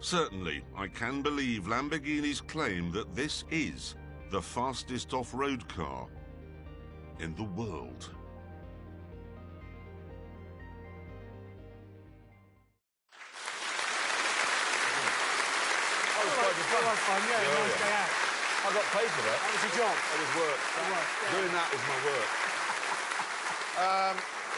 Certainly, I can believe Lamborghini's claim that this is the fastest off-road car in the world. Fun, yeah, nice day out. I got paid for that. That was your job. It was work. Doing that was my work.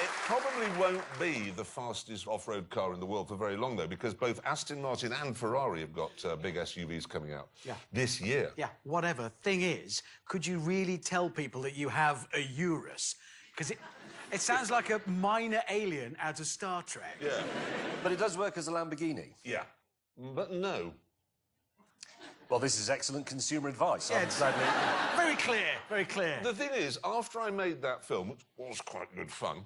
It probably won't be the fastest off-road car in the world for very long, though, because both Aston Martin and Ferrari have got big SUVs coming out this year. Yeah, whatever. Thing is, could you really tell people that you have a Urus? Because it sounds like a minor alien out of Star Trek. Yeah. But it does work as a Lamborghini. Yeah. But no. Well, this is excellent consumer advice. Yeah, I'm it's glad that- very clear, very clear. The thing is, after I made that film, which was quite good fun,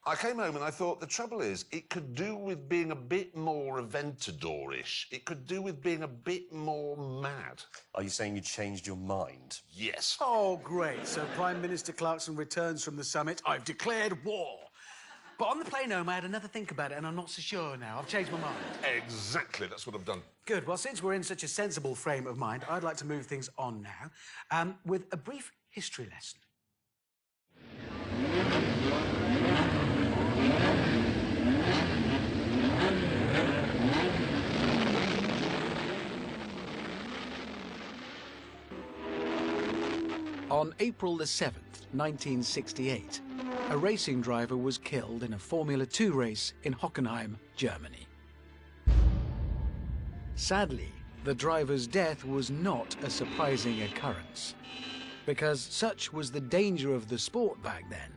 I came home and I thought, the trouble is, it could do with being a bit more Aventador-ish. It could do with being a bit more mad. Are you saying you changed your mind? Yes. Oh, great. So Prime Minister Clarkson returns from the summit. I've declared war. But on the plane home, I had another think about it, and I'm not so sure now. I've changed my mind. Exactly, that's what I've done. Good. Well, since we're in such a sensible frame of mind, I'd like to move things on now with a brief history lesson. On April the 7th, 1968, a racing driver was killed in a Formula 2 race in Hockenheim, Germany. Sadly, the driver's death was not a surprising occurrence, because such was the danger of the sport back then.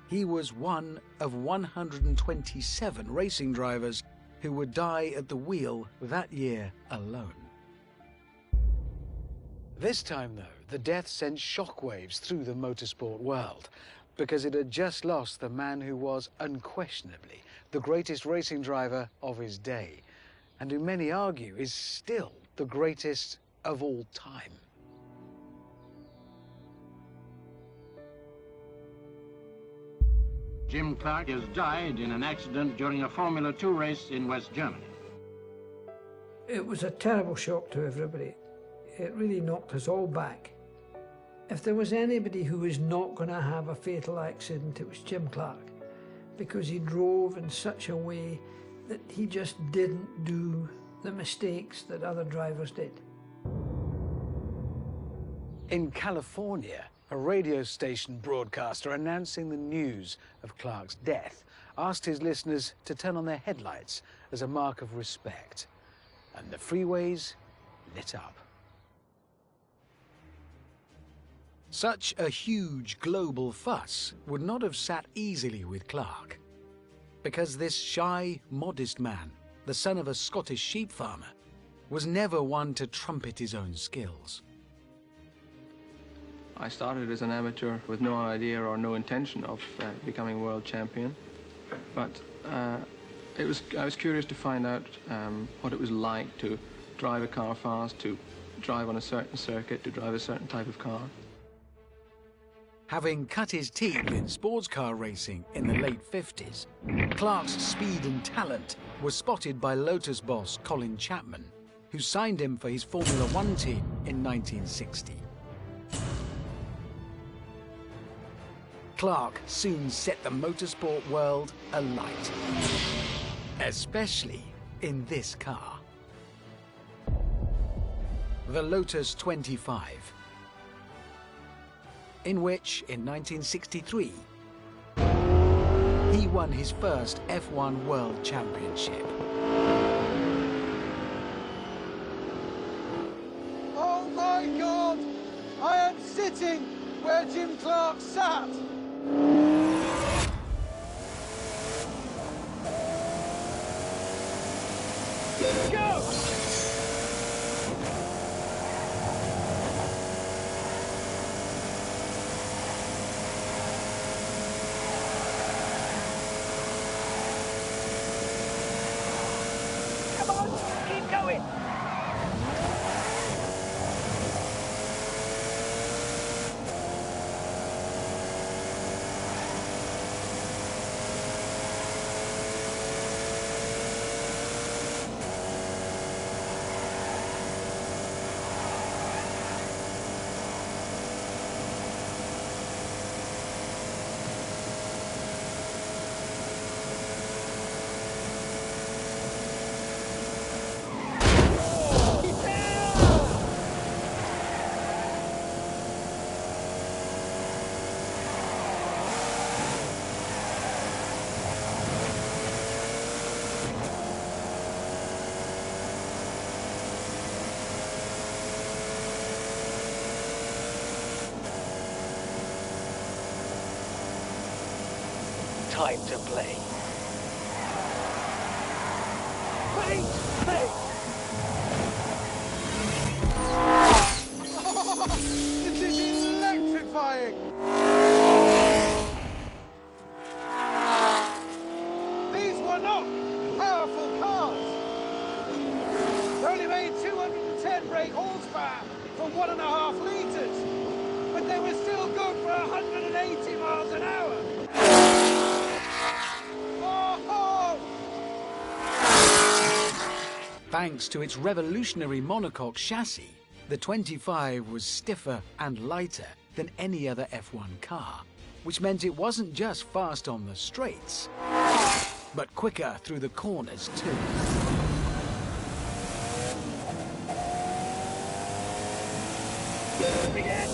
He was one of 127 racing drivers who would die at the wheel that year alone. This time, though, the death sent shockwaves through the motorsport world, because it had just lost the man who was unquestionably the greatest racing driver of his day, and who many argue is still the greatest of all time. Jim Clark has died in an accident during a Formula 2 race in West Germany. It was a terrible shock to everybody. It really knocked us all back. If there was anybody who was not going to have a fatal accident, it was Jim Clark, because he drove in such a way that he just didn't do the mistakes that other drivers did. In California, a radio station broadcaster announcing the news of Clark's death asked his listeners to turn on their headlights as a mark of respect. And the freeways lit up. Such a huge global fuss would not have sat easily with Clark, because this shy, modest man, the son of a Scottish sheep farmer, was never one to trumpet his own skills. I started as an amateur with no idea or no intention of becoming world champion, but I was curious to find out what it was like to drive a car fast, to drive on a certain circuit, to drive a certain type of car. Having cut his teeth in sports car racing in the late 50s, Clark's speed and talent was spotted by Lotus boss Colin Chapman, who signed him for his Formula One team in 1960. Clark soon set the motorsport world alight, especially in this car. The Lotus 25, in which, in 1963, he won his first F1 World Championship. Oh my God! I am sitting where Jim Clark sat! Go! Come on, keep going! Time to play. Wait! Wait! This is electrifying! These were not powerful cars. They only made 210 brake horsepower for 1.5 litres, but they were still good for 180 miles an hour. Thanks to its revolutionary monocoque chassis, the 25 was stiffer and lighter than any other F1 car, which meant it wasn't just fast on the straights, but quicker through the corners too. Begin!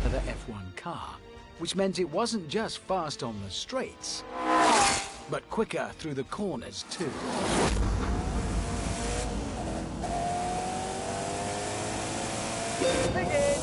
The F1 car, which meant it wasn't just fast on the straights, but quicker through the corners too. Begin!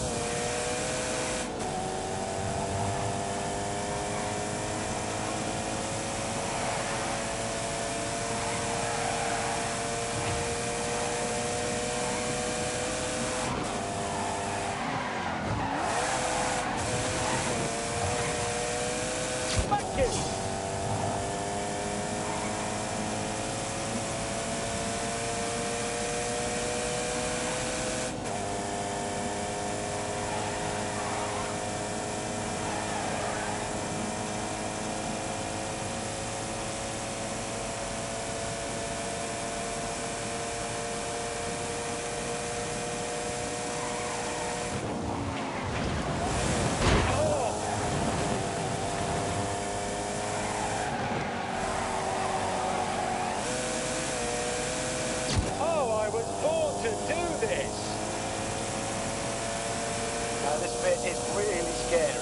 It's really scary.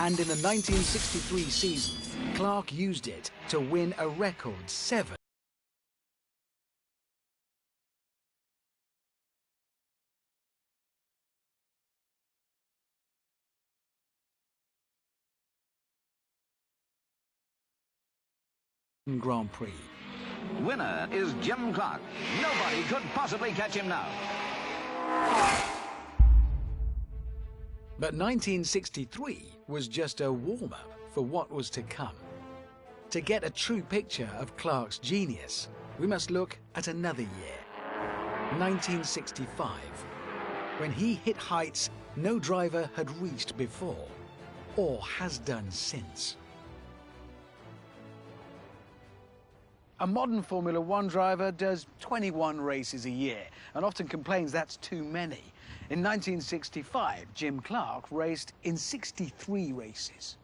And in the 1963 season, Clark used it to win a record 7 Grand Prix. Winner is Jim Clark. Nobody could possibly catch him now. But 1963 was just a warm-up for what was to come. To get a true picture of Clark's genius, we must look at another year, 1965, when he hit heights no driver had reached before, or has done since. A modern Formula One driver does 21 races a year and often complains that's too many. In 1965, Jim Clark raced in 63 races.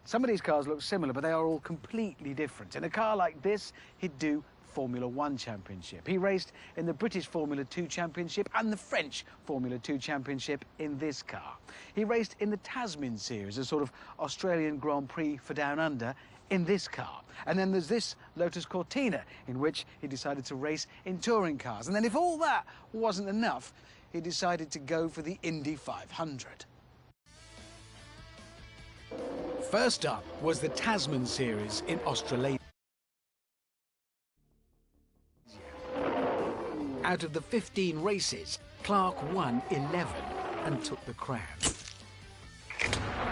Some of these cars look similar, but they are all completely different. In a car like this, he'd do Formula One Championship. He raced in the British Formula 2 Championship and the French Formula 2 Championship in this car. He raced in the Tasman Series, a sort of Australian Grand Prix for Down Under, in this car. And then there's this Lotus Cortina, in which he decided to race in touring cars. And then if all that wasn't enough, he decided to go for the Indy 500. First up was the Tasman Series in Australasia. Out of the 15 races, Clark won 11 and took the crown.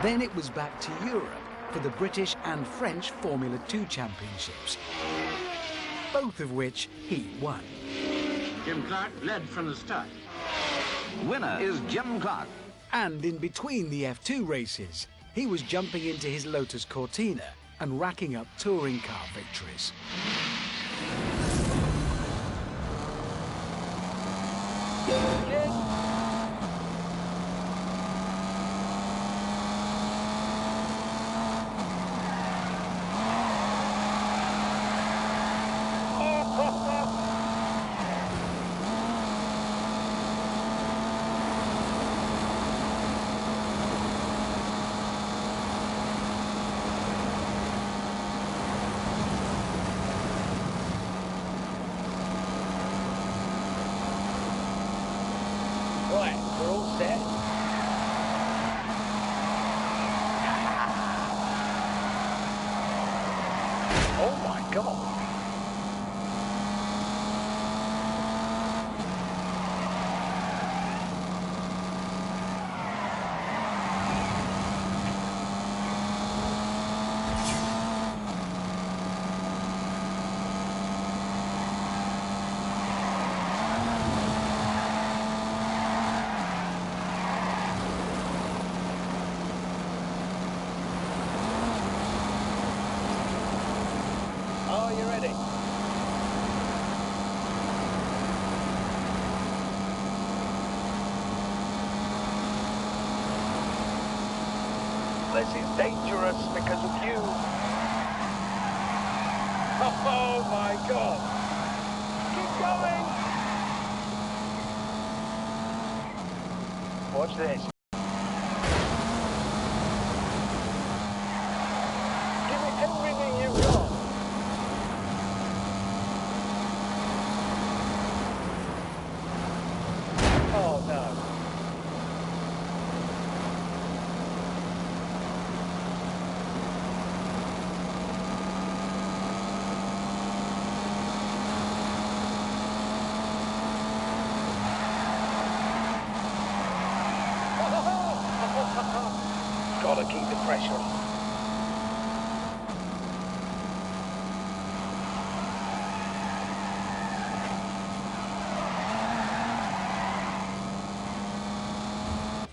Then it was back to Europe for the British and French Formula 2 Championships, both of which he won. Jim Clark led from the start. Winner is Jim Clark. And in between the F2 races, he was jumping into his Lotus Cortina and racking up touring car victories. Right, we're all set. Oh my God. Are you ready? This is dangerous because of you. Oh my God. Keep going. Watch this. Give it everything you've got. Oh no. Gotta keep the pressure on.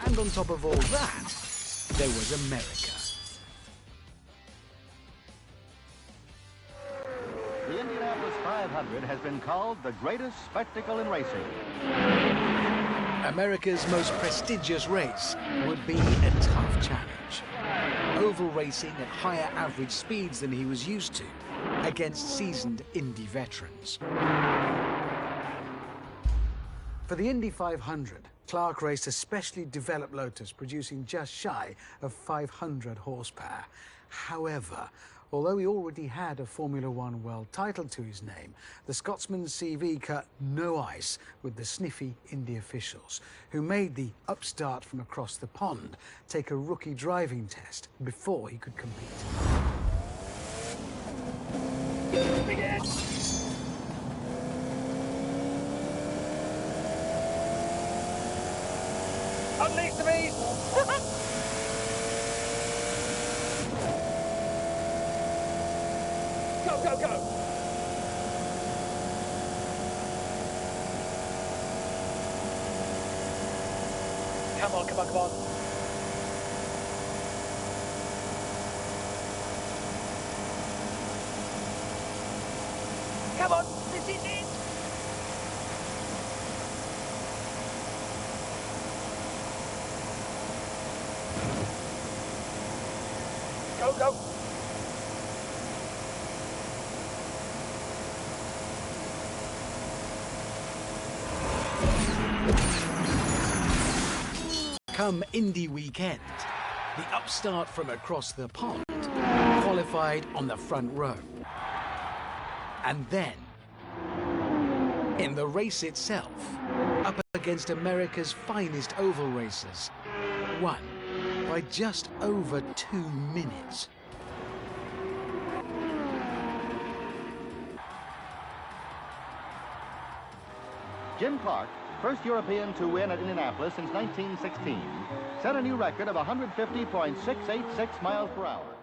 And on top of all that, there was America. The Indianapolis 500 has been called the greatest spectacle in racing. America's most prestigious race would be a tough challenge. Oval racing at higher average speeds than he was used to against seasoned Indy veterans. For the Indy 500, Clark raced a specially developed Lotus producing just shy of 500 horsepower. However, although he already had a Formula One world title to his name, the Scotsman's CV cut no ice with the sniffy Indy officials, who made the upstart from across the pond take a rookie driving test before he could compete. Unleash the beast! Go, go, go! Come on, come on, come on. Come on, this is it! Go, go! Come Indy weekend, the upstart from across the pond qualified on the front row. And then, in the race itself, up against America's finest oval racers, won by just over 2 minutes. Jim Clark, first European to win at Indianapolis since 1916, set a new record of 150.686 miles per hour.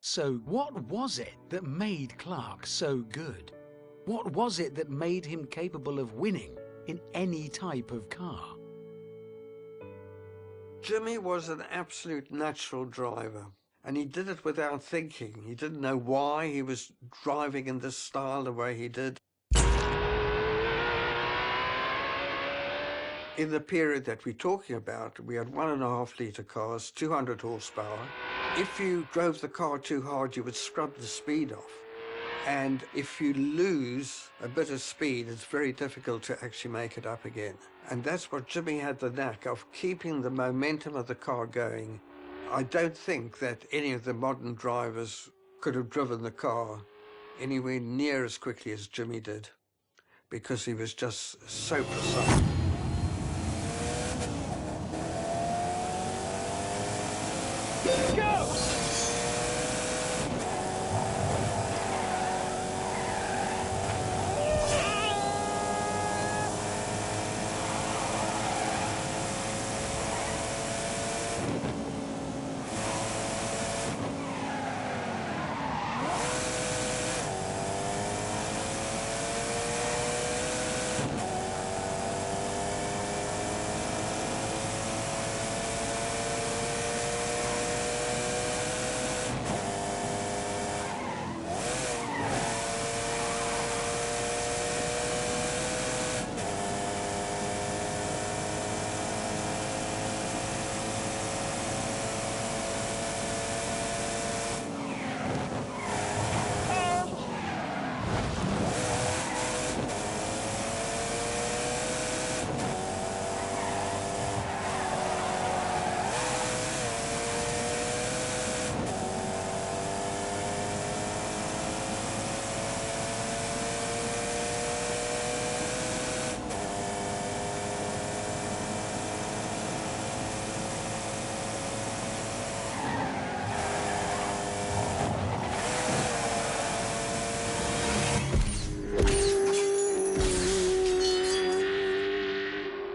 So what was it that made Clark so good? What was it that made him capable of winning in any type of car? Jimmy was an absolute natural driver, and he did it without thinking. He didn't know why he was driving in this style the way he did. In the period that we're talking about, we had 1.5 litre cars, 200 horsepower. If you drove the car too hard, you would scrub the speed off. And if you lose a bit of speed, it's very difficult to actually make it up again. And that's what Jimmy had the knack of, keeping the momentum of the car going. I don't think that any of the modern drivers could have driven the car anywhere near as quickly as Jimmy did, because he was just so precise. Go!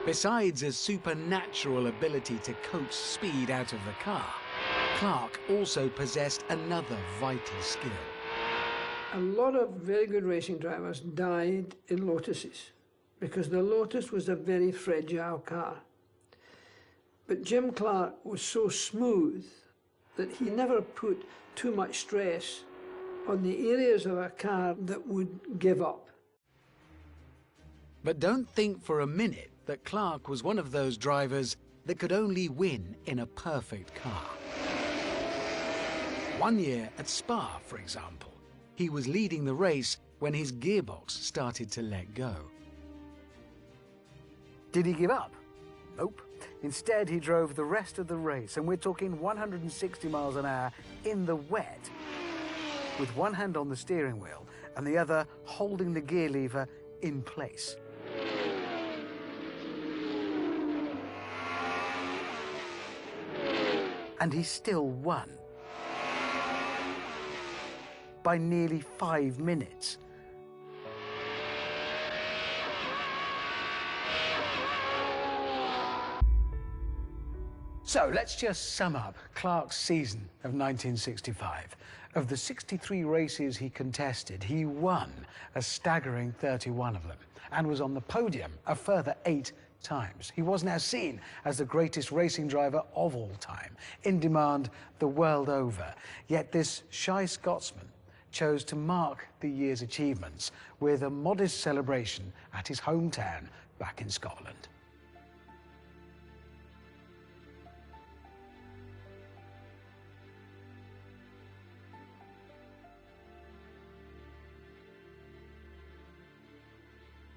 Besides a supernatural ability to coax speed out of the car, Clark also possessed another vital skill. A lot of very good racing drivers died in Lotuses because the Lotus was a very fragile car. But Jim Clark was so smooth that he never put too much stress on the areas of a car that would give up. But don't think for a minute that Clark was one of those drivers that could only win in a perfect car. One year at Spa, for example, he was leading the race when his gearbox started to let go. Did he give up? Nope. Instead, he drove the rest of the race, and we're talking 160 miles an hour in the wet, with one hand on the steering wheel and the other holding the gear lever in place. And he still won. By nearly 5 minutes. So let's just sum up Clark's season of 1965. Of the 63 races he contested, he won a staggering 31 of them and was on the podium a further 8 times. He was now seen as the greatest racing driver of all time, in demand the world over. Yet this shy Scotsman chose to mark the year's achievements with a modest celebration at his hometown back in Scotland.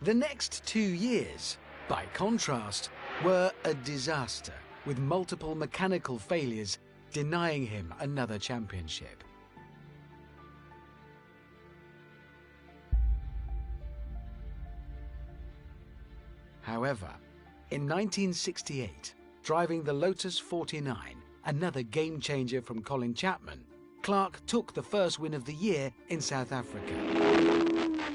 The next 2 years, by contrast, were a disaster, with multiple mechanical failures denying him another championship. However, in 1968, driving the Lotus 49, another game-changer from Colin Chapman, Clark took the first win of the year in South Africa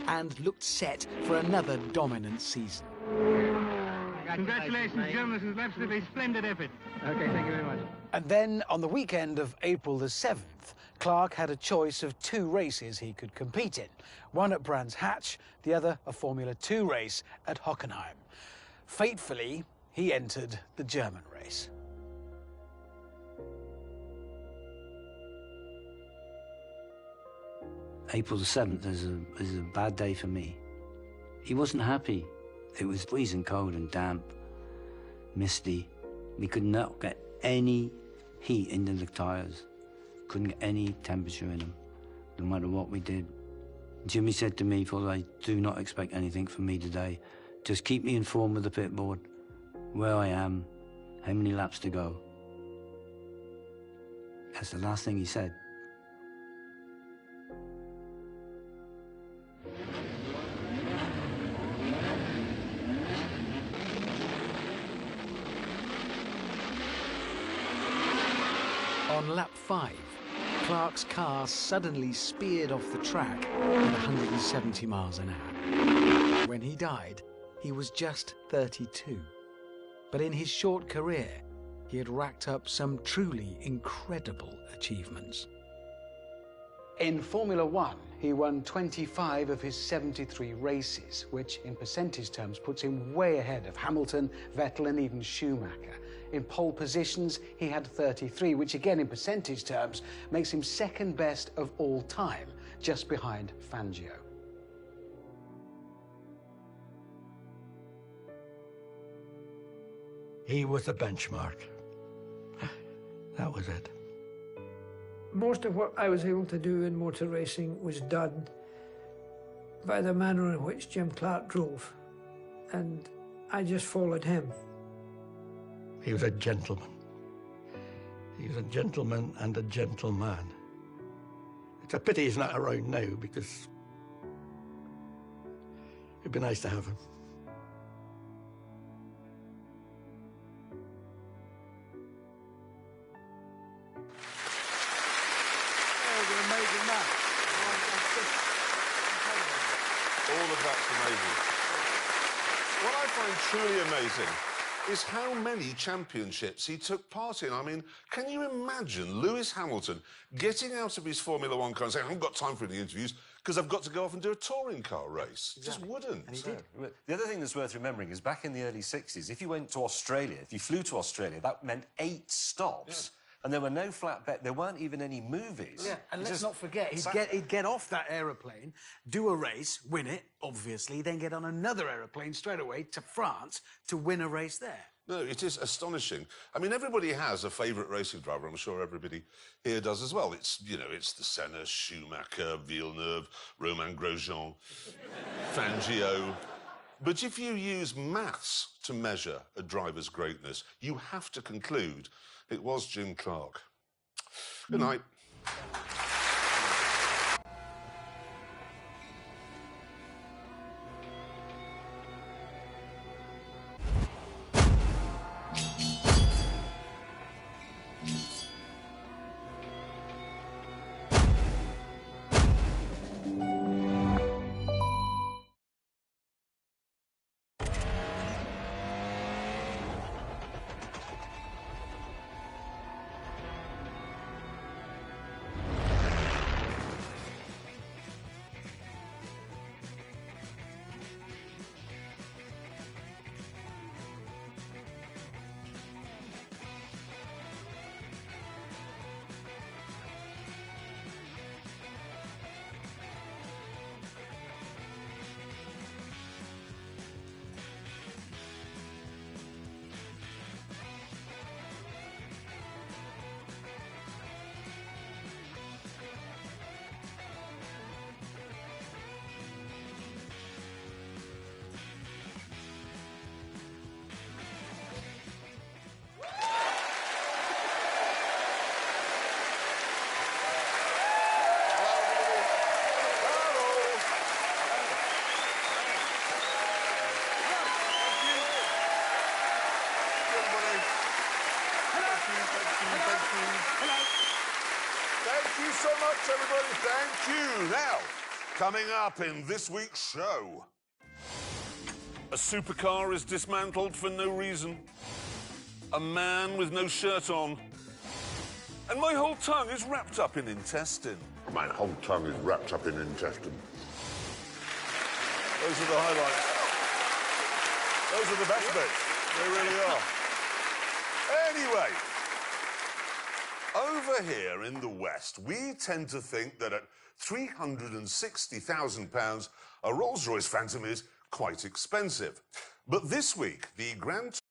and looked set for another dominant season. Congratulations, Jim. This is an absolutely splendid effort. Okay, thank you very much. And then, on the weekend of April the 7th, Clark had a choice of 2 races he could compete in. One at Brands Hatch, the other a Formula 2 race at Hockenheim. Fatefully, he entered the German race. April the 7th is a bad day for me. He wasn't happy. It was freezing cold and damp, misty. We could not get any heat into the tyres. Couldn't get any temperature in them, no matter what we did. Jimmy said to me, "Paul, I do not expect anything from me today. Just keep me informed with the pit board, where I am, how many laps to go." That's the last thing he said. On lap 5, Clark's car suddenly speared off the track at 170 miles an hour. When he died, he was just 32. But in his short career, he had racked up some truly incredible achievements. In Formula 1, he won 25 of his 73 races, which in percentage terms puts him way ahead of Hamilton, Vettel and even Schumacher. In pole positions, he had 33, which again in percentage terms makes him second best of all time, just behind Fangio. He was the benchmark. That was it. Most of what I was able to do in motor racing was done by the manner in which Jim Clark drove, and I just followed him. He was a gentleman. He was a gentleman and a gentleman. It's a pity he's not around now, because it'd be nice to have him. All of that's amazing. What I find truly amazing is how many championships he took part in. I mean, can you imagine Lewis Hamilton getting out of his Formula 1 car and saying, I haven't got time for any interviews because I've got to go off and do a touring car race? He just wouldn't. And he did. The other thing that's worth remembering is back in the early 60s, if you went to Australia, if you flew to Australia, that meant 8 stops. Yeah. And there were no flatbed, there weren't even any movies. Yeah, and let's not forget, he'd get off that aeroplane, do a race, win it, obviously, then get on another aeroplane straight away to France to win a race there. No, it is astonishing. I mean, everybody has a favourite racing driver. I'm sure everybody here does as well. It's, you know, it's the Senna, Schumacher, Villeneuve, Romain Grosjean, Fangio, But if you use maths to measure a driver's greatness, you have to conclude it was Jim Clark. Good night. Thank you so much, everybody. Thank you. Now, coming up in this week's show, a supercar is dismantled for no reason, a man with no shirt on, and my whole tongue is wrapped up in intestine. My whole tongue is wrapped up in intestine. Those are the highlights. Those are the best bits. They really are. Anyway, over here in the West, we tend to think that at £360,000, a Rolls-Royce Phantom is quite expensive. But this week, the Grand